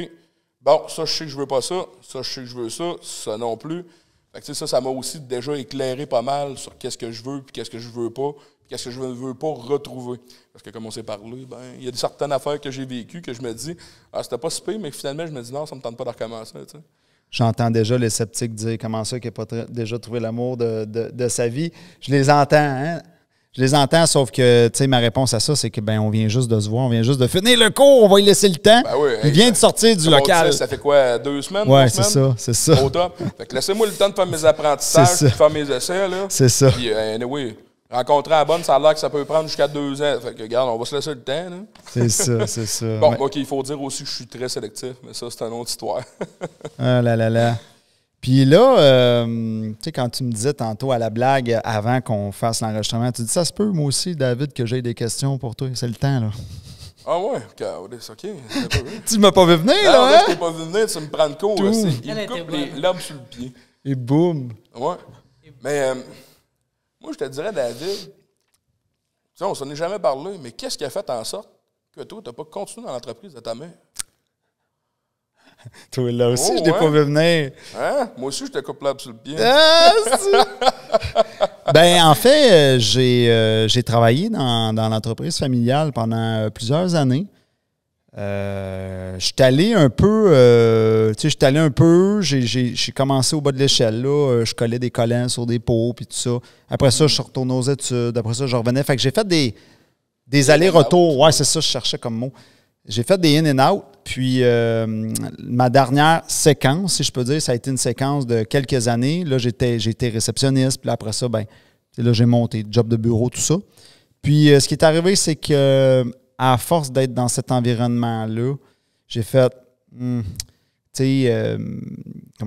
Speaker 3: bon, ça, je sais que je veux pas ça, ça, je sais que je veux ça, ça non plus. Fait que, ça m'a aussi déjà éclairé pas mal sur qu'est-ce que je veux puis qu'est-ce que je veux pas, puis qu'est-ce que je ne veux pas retrouver. Parce que, comme on s'est parlé, il y a certaines affaires que j'ai vécues que je me dis, c'était pas si pire, mais finalement, je me dis, non, ça me tente pas de recommencer, tu sais.
Speaker 5: J'entends déjà les sceptiques dire comment ça qu'il n'a pas déjà trouvé l'amour de sa vie. Je les entends, hein? Je les entends, sauf que, tu sais, ma réponse à ça, c'est que, on vient juste de se voir, on vient juste de finir le cours, on va y laisser le temps.
Speaker 3: Oui,
Speaker 5: il vient de sortir du local.
Speaker 3: Ça fait quoi, 2 semaines?
Speaker 5: Oui, c'est ça.
Speaker 3: Au top. Fait que laissez-moi le temps de faire mes apprentissages, de faire mes essais, là.
Speaker 5: C'est ça.
Speaker 3: Puis, anyway, rencontrer à la bonne, ça a l'air que ça peut prendre jusqu'à 2 ans. Fait que, regarde, on va se laisser le temps, là.
Speaker 5: C'est ça.
Speaker 3: Bon, OK, il faut dire aussi que je suis très sélectif, mais ça, c'est une autre histoire.
Speaker 5: Ah là là. Puis là, tu sais, quand tu me disais tantôt à la blague, avant qu'on fasse l'enregistrement, tu dis, ça se peut, moi aussi, David, que j'ai des questions pour toi. C'est le temps, là.
Speaker 3: Ah ouais? C'est OK.
Speaker 5: Tu m'as pas vu venir,
Speaker 3: non,
Speaker 5: là, hein?
Speaker 3: Je t'ai pas vu venir, tu me prends le cours. Il me coupe l'herbe sur le pied.
Speaker 5: Et boum!
Speaker 3: Ouais. Mais moi, je te dirais, David, tu sais, on s'en est jamais parlé, mais qu'est-ce qui a fait en sorte que toi, tu n'as pas continué dans l'entreprise de ta mère?
Speaker 5: Toi, là aussi, je t'ai pas vu venir.
Speaker 3: Hein? Moi aussi, je te coupe l'herbe sur le pied.
Speaker 5: En fait, j'ai travaillé dans l'entreprise familiale pendant plusieurs années. Je suis allé un peu, j'ai commencé au bas de l'échelle, là. Je collais des collants sur des pots, puis tout ça. Après ça, je suis retourné aux études. Après ça, je revenais. Fait que j'ai fait des allers-retours. Ouais, c'est ça, je cherchais comme mot. J'ai fait des in and out. Puis, ma dernière séquence, si je peux dire, ça a été une séquence de quelques années. Là, j'ai été réceptionniste. Puis là, après ça, là, j'ai monté, job de bureau, tout ça. Puis, ce qui est arrivé, c'est que à force d'être dans cet environnement-là, j'ai fait, comment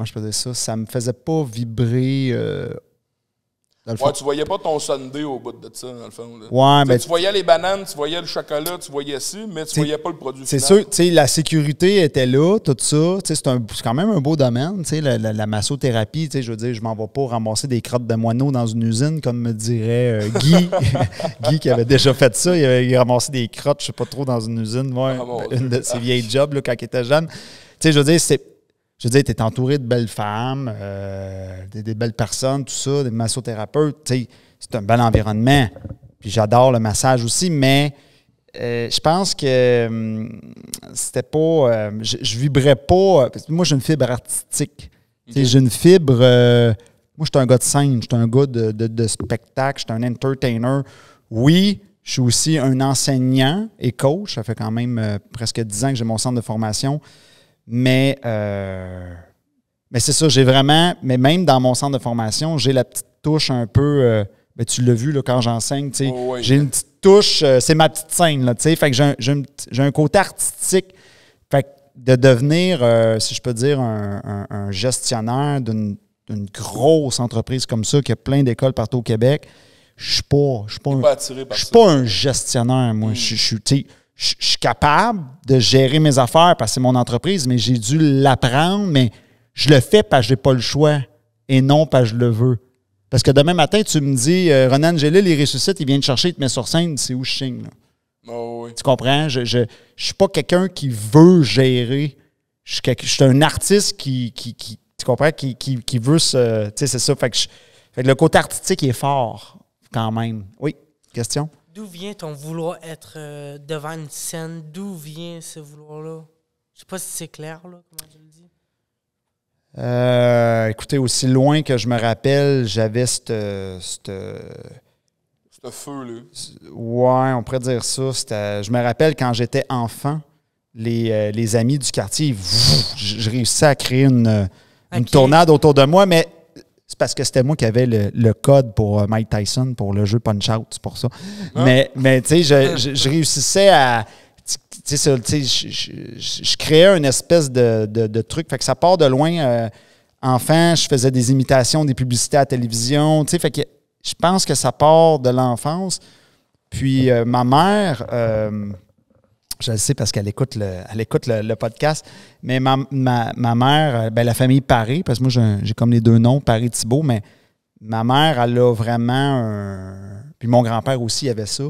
Speaker 5: je peux dire ça? Ça me faisait pas vibrer.
Speaker 3: Ouais, tu voyais pas ton sundae au bout de ça, dans le fond. Là.
Speaker 5: Ouais,
Speaker 3: tu voyais les bananes, tu voyais le chocolat, tu voyais ci, mais tu voyais pas le produit final.
Speaker 5: C'est sûr, tu sais, la sécurité était là, tout ça. C'est quand même un beau domaine, tu sais, la massothérapie. Tu sais, je veux dire, je m'en vais pas ramasser des crottes de moineaux dans une usine, comme me dirait Guy. Guy qui avait déjà fait ça, il a ramassé des crottes, je sais pas trop, dans une usine. Ouais, une de ses vieilles jobs là, quand il était jeune. Tu sais, je veux dire, tu es entouré de belles femmes, des belles personnes, tout ça, des massothérapeutes. Tu sais, c'est un bel environnement. Puis j'adore le massage aussi, mais je pense que c'était pas... je vibrais pas... Moi, j'ai une fibre artistique. Okay. J'ai une fibre... moi, je suis un gars de scène, je suis un gars de spectacle, je suis un entertainer. Oui, je suis aussi un enseignant et coach. Ça fait quand même presque 10 ans que j'ai mon centre de formation. Mais c'est ça, j'ai vraiment... Mais même dans mon centre de formation, j'ai la petite touche un peu... tu l'as vu là, quand j'enseigne, tu sais. Oh, oui. J'ai une petite touche, c'est ma petite scène, là, tu sais. Fait que j'ai un côté artistique. Fait que de devenir, si je peux dire, un gestionnaire d'une grosse entreprise comme ça, qui a plein d'écoles partout au Québec, je suis pas un gestionnaire, moi. Je suis capable de gérer mes affaires parce que c'est mon entreprise, mais j'ai dû l'apprendre, mais je le fais parce que je n'ai pas le choix et non parce que je le veux. Parce que demain matin, tu me dis, Renan Angélil, il ressuscite, il vient te chercher, il te met sur scène, c'est où je signe. Là.
Speaker 3: Oh, oui.
Speaker 5: Tu comprends? Je ne suis pas quelqu'un qui veut gérer. Je suis un artiste qui tu comprends? Qui veut se... Tu sais, c'est ça. Fait que le côté artistique est fort quand même. Oui, question?
Speaker 4: D'où vient ton vouloir être devant une scène? D'où vient ce vouloir-là? Je sais pas si c'est clair, là, comment je le dis.
Speaker 5: Écoutez, aussi loin que je me rappelle, j'avais ce
Speaker 3: feu-là.
Speaker 5: Ouais, on pourrait dire ça. Je me rappelle quand j'étais enfant, les amis du quartier, je réussissais à créer une tornade autour de moi, mais c'est parce que c'était moi qui avais le code pour Mike Tyson, pour le jeu Punch-Out, c'est pour ça. Ah. Mais tu sais, je réussissais à... Tu sais, je créais une espèce de truc. Fait que ça part de loin. Enfant, je faisais des imitations, des publicités à la télévision. Tu sais, fait que je pense que ça part de l'enfance. Puis ma mère... je le sais parce qu'elle écoute le podcast, mais ma mère, la famille Paré, parce que moi, j'ai comme les deux noms, Paré-Thibault, mais ma mère, elle a vraiment Puis mon grand-père aussi il avait ça.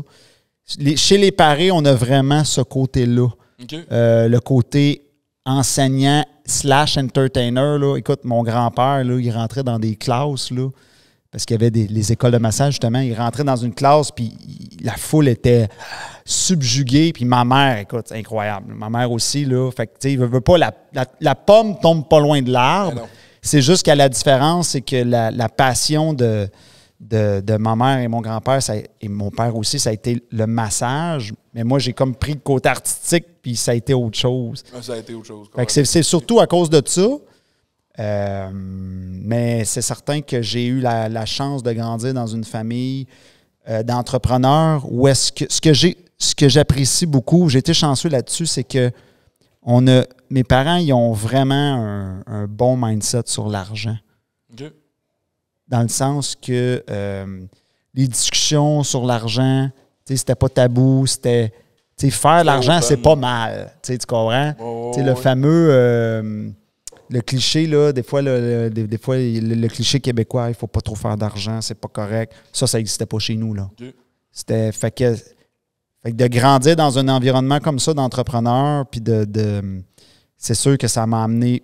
Speaker 5: Chez les Paré, on a vraiment ce côté-là.
Speaker 3: OK.
Speaker 5: Le côté enseignant / entertainer. Là. Écoute, mon grand-père, là, il rentrait dans des classes, là, parce qu'il y avait les écoles de massage, justement. Il rentrait dans une classe, puis la foule était subjuguée. Puis ma mère, écoute, c'est incroyable. Ma mère aussi, là. Fait que, tu sais, il veut pas, la pomme tombe pas loin de l'arbre. C'est juste qu'à la différence, c'est que la passion de ma mère et mon grand-père, et mon père aussi, ça a été le massage. Mais moi, j'ai comme pris le côté artistique, puis ça a été autre chose.
Speaker 3: Ça a été autre chose.
Speaker 5: Fait que c'est surtout à cause de ça. Mais c'est certain que j'ai eu la chance de grandir dans une famille d'entrepreneurs où ce que j'apprécie beaucoup, j'ai été chanceux là-dessus, c'est que mes parents, ils ont vraiment un bon mindset sur l'argent.
Speaker 3: OK.
Speaker 5: Dans le sens que les discussions sur l'argent, c'était pas tabou, c'était faire l'argent, c'est pas mal. Tu comprends? Le fameux le cliché, là, des fois, des fois le cliché québécois, il faut pas trop faire d'argent, c'est pas correct. Ça n'existait pas chez nous. Là.
Speaker 3: Okay.
Speaker 5: Fait que de grandir dans un environnement comme ça d'entrepreneur, puis c'est sûr que ça m'a amené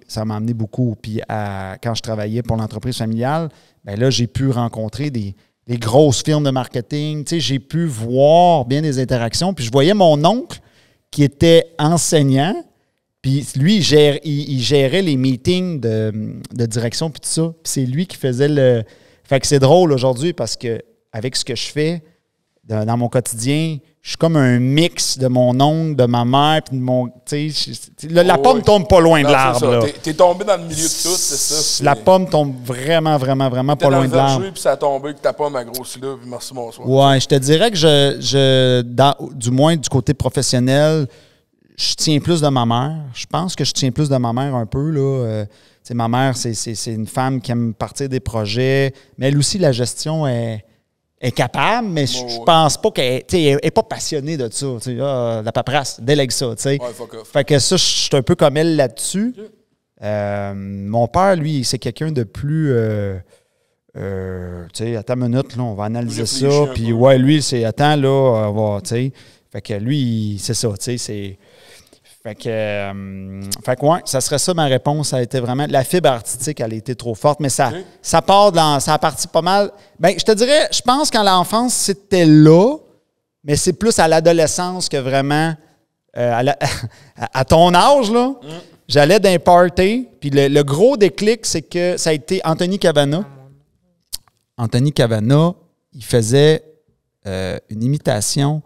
Speaker 5: beaucoup. Puis quand je travaillais pour l'entreprise familiale, bien là, j'ai pu rencontrer des grosses firmes de marketing. J'ai pu voir bien des interactions. Puis je voyais mon oncle qui était enseignant. Puis lui, il gérait les meetings de direction puis tout ça. Puis c'est lui qui faisait le... Fait que c'est drôle aujourd'hui parce que avec ce que je fais dans mon quotidien, je suis comme un mix de mon oncle, de ma mère, puis de mon... La pomme tombe pas loin de l'arbre.
Speaker 3: T'es tombé dans le milieu de tout, c'est ça.
Speaker 5: La pomme tombe vraiment, vraiment, vraiment pas loin de l'arbre.
Speaker 3: Puis ça a tombé, que ta pomme a grossi là, puis merci, bonsoir.
Speaker 5: Ouais, je te dirais que du moins du côté professionnel, je tiens plus de ma mère. Je pense que je tiens plus de ma mère un peu, là. Ma mère, c'est une femme qui aime partir des projets, mais elle aussi, la gestion est capable, mais je pense pas qu'elle est pas passionnée de ça. La paperasse, délègue ça. Ouais,
Speaker 3: fuck off.
Speaker 5: Fait que ça, je suis un peu comme elle là-dessus. Mon père, lui, c'est quelqu'un de plus... attends une minute, là, on va analyser ça. Puis ouais, lui, c'est attends, là, on va, fait que lui, c'est ça, c'est... Fait que ouais, ça serait ça ma réponse. Ça a été vraiment... La fibre artistique, elle a été trop forte, mais ça part ça a parti pas mal. Bien, je te dirais, je pense qu'en l'enfance, c'était là, mais c'est plus à l'adolescence que vraiment... à ton âge, là, j'allais d'un party, puis le gros déclic, c'est que ça a été Anthony Cavana. Anthony Cavana, il faisait une imitation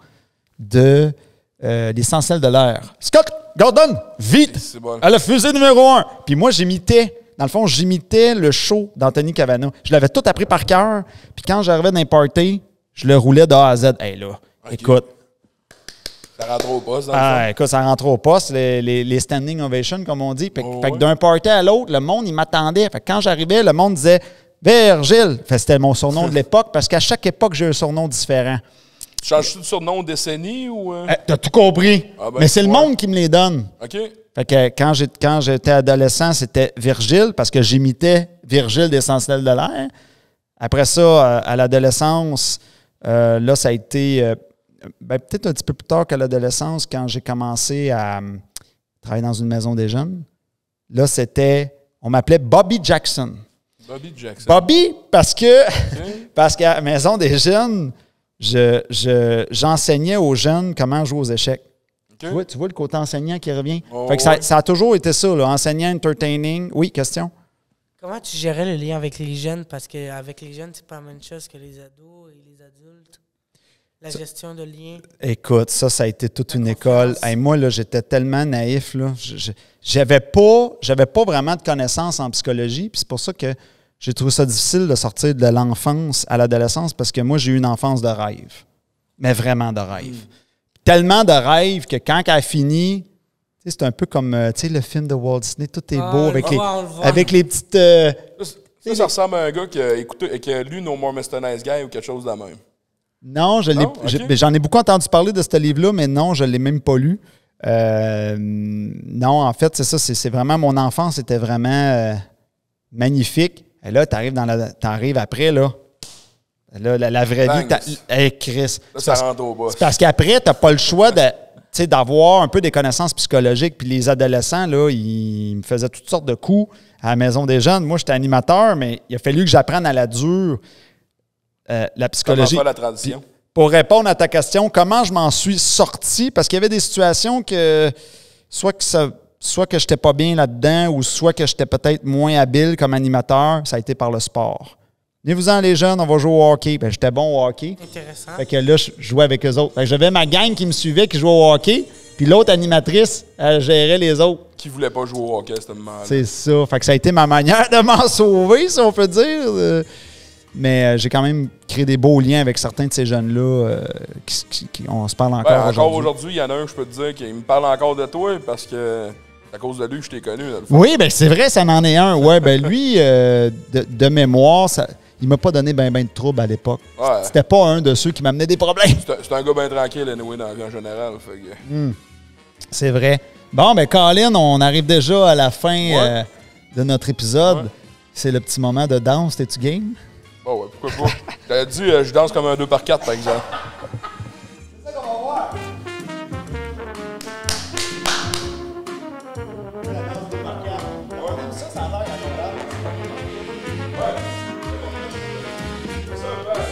Speaker 5: de l'essentiel de l'air. Scott Gordon, vite!
Speaker 3: Bon.
Speaker 5: À la fusée numéro 1. Puis moi, j'imitais le show d'Anthony Cavana. Je l'avais tout appris par cœur. Puis quand j'arrivais dans un party, je le roulais de A à Z. Hey là, écoute.
Speaker 3: Ça rentre au poste.
Speaker 5: Écoute, ça rentre au poste, les standing ovations, comme on dit. Fait que d'un party à l'autre, le monde, il m'attendait. Fait que quand j'arrivais, le monde disait « Virgile ». C'était mon surnom de l'époque parce qu'à chaque époque, j'ai un surnom différent.
Speaker 3: Tu changes-tu de surnom décennie ou...
Speaker 5: T'as tout compris. Mais c'est le monde qui me les donne.
Speaker 3: OK.
Speaker 5: Fait que quand j'étais adolescent, c'était Virgile parce que j'imitais Virgile d'Essentiel de l'air. Après ça, à l'adolescence, là, ça a été peut-être un petit peu plus tard qu'à l'adolescence, quand j'ai commencé à travailler dans une maison des jeunes. Là, on m'appelait Bobby Jackson.
Speaker 3: Bobby Jackson.
Speaker 5: Bobby, parce qu'à la maison des jeunes, j'enseignais aux jeunes comment jouer aux échecs. Okay. Tu vois le côté enseignant qui revient? Fait que ça a toujours été ça, là, enseignant, entertaining. Oui, question?
Speaker 4: Comment tu gérais le lien avec les jeunes? Parce qu'avec les jeunes, c'est pas la même chose que les ados et les adultes. La gestion de liens. Écoute, ça a été toute une école. Hey, moi, là, j'étais tellement naïf. Là. J'avais pas vraiment de connaissances en psychologie. Puis c'est pour ça que j'ai trouvé ça difficile de sortir de l'enfance à l'adolescence parce que moi, j'ai eu une enfance de rêve. Mais vraiment de rêve. Tellement de rêve que quand elle a fini, c'est un peu comme le film de Walt Disney. Tout est beau avec les petites...
Speaker 3: ça ressemble à un gars qui a lu No More Mr. Nice Guy ou quelque chose de la même.
Speaker 5: Non, j'en ai beaucoup entendu parler de ce livre-là, mais non, je ne l'ai même pas lu. Non, en fait, c'est ça. C'est vraiment... Mon enfance était vraiment magnifique. Et là, t'arrives après, là. Là, la vraie vie, hey, Chris.
Speaker 3: Là, ça rentre au bas.
Speaker 5: C'est parce qu'après, tu n'as pas le choix d'avoir un peu des connaissances psychologiques. Puis les adolescents, là, ils me faisaient toutes sortes de coups à la maison des jeunes. Moi, j'étais animateur, mais il a fallu que j'apprenne à la dure la psychologie.
Speaker 3: Comment faire la transition?
Speaker 5: Puis, pour répondre à ta question, comment je m'en suis sorti? Parce qu'il y avait des situations que soit que je n'étais pas bien là-dedans ou soit que j'étais peut-être moins habile comme animateur, ça a été par le sport. Venez-vous-en, les jeunes, on va jouer au hockey. Ben, j'étais bon au hockey.
Speaker 4: Intéressant.
Speaker 5: Fait que là, je jouais avec eux autres. Fait que j'avais ma gang qui me suivait, qui jouait au hockey, puis l'autre animatrice, elle gérait les autres.
Speaker 3: Qui voulait pas jouer au hockey à ce moment-là?
Speaker 5: C'est ça. Fait que ça a été ma manière de m'en sauver, si on peut dire. Mais j'ai quand même créé des beaux liens avec certains de ces jeunes-là on se parle encore aujourd'hui.
Speaker 3: Encore aujourd'hui, il y en a un, je peux te dire, qui me parle encore de toi parce que à cause de lui, je t'ai connu.
Speaker 5: Oui, ben c'est vrai, ça en est un. Ouais, ben lui, de mémoire, il m'a pas donné ben de troubles à l'époque.
Speaker 3: Ouais.
Speaker 5: C'était pas un de ceux qui m'amenaient des problèmes.
Speaker 3: C'est un gars bien tranquille, anyway, dans la vie en général. Fait que...
Speaker 5: C'est vrai. Bon, ben Colin, on arrive déjà à la fin de notre épisode. Ouais. C'est le petit moment de danse. T'es-tu game?
Speaker 3: Bon, ouais, pourquoi pas? T'as dit, je danse comme un 2x4, par exemple.
Speaker 5: C'est ça qu'on va voir. La danse 2x4. Ouais, même ça a l'air agréable.
Speaker 3: Ouais. C'est ça, ouais.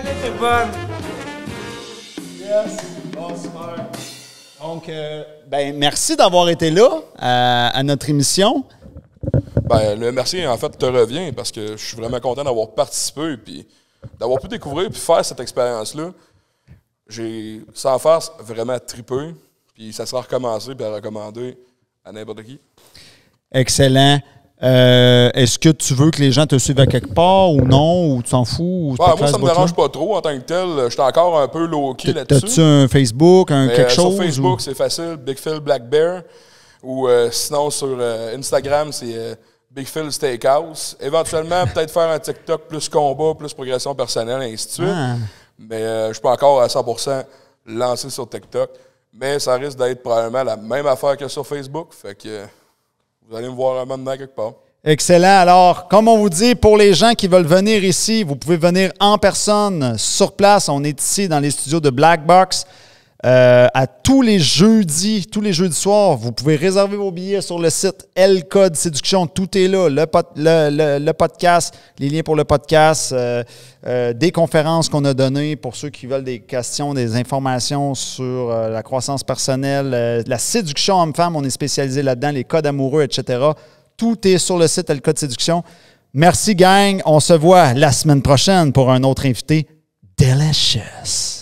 Speaker 4: Elle était bonne.
Speaker 5: Yes. Bon, super. Donc, ben, merci d'avoir été là à notre émission.
Speaker 3: Ben, le merci, en fait, te revient parce que je suis vraiment content d'avoir participé et d'avoir pu découvrir et faire cette expérience-là. J'ai, sans faire, vraiment trippé. Puis ça sera recommencé et à recommander à n'importe qui.
Speaker 5: Excellent. Est-ce que tu veux que les gens te suivent à quelque part ou non, ou tu t'en fous? Ou
Speaker 3: moi, ça me dérange pas trop en tant que tel. Je suis encore un peu low-key là-dessus.
Speaker 5: T'as-tu un Facebook, quelque chose?
Speaker 3: Sur Facebook, c'est facile, Big Phil Black Bear. Ou sinon, sur Instagram, c'est Big Phil Steakhouse. Éventuellement, peut-être faire un TikTok plus combat, plus progression personnelle, et ainsi de suite. Mais je ne suis pas encore à 100% lancé sur TikTok. Mais ça risque d'être probablement la même affaire que sur Facebook. Fait que vous allez me voir un moment quelque part.
Speaker 5: Excellent. Alors, comme on vous dit, pour les gens qui veulent venir ici, vous pouvez venir en personne, sur place. On est ici dans les studios de Black Box. À tous les jeudis soirs, vous pouvez réserver vos billets sur le site L-Code Séduction. Tout est là. Le podcast, les liens pour le podcast, des conférences qu'on a données pour ceux qui veulent des questions, des informations sur la croissance personnelle, la séduction homme-femme. On est spécialisé là-dedans, les codes amoureux, etc. Tout est sur le site L-Code Séduction. Merci, gang. On se voit la semaine prochaine pour un autre invité delicious.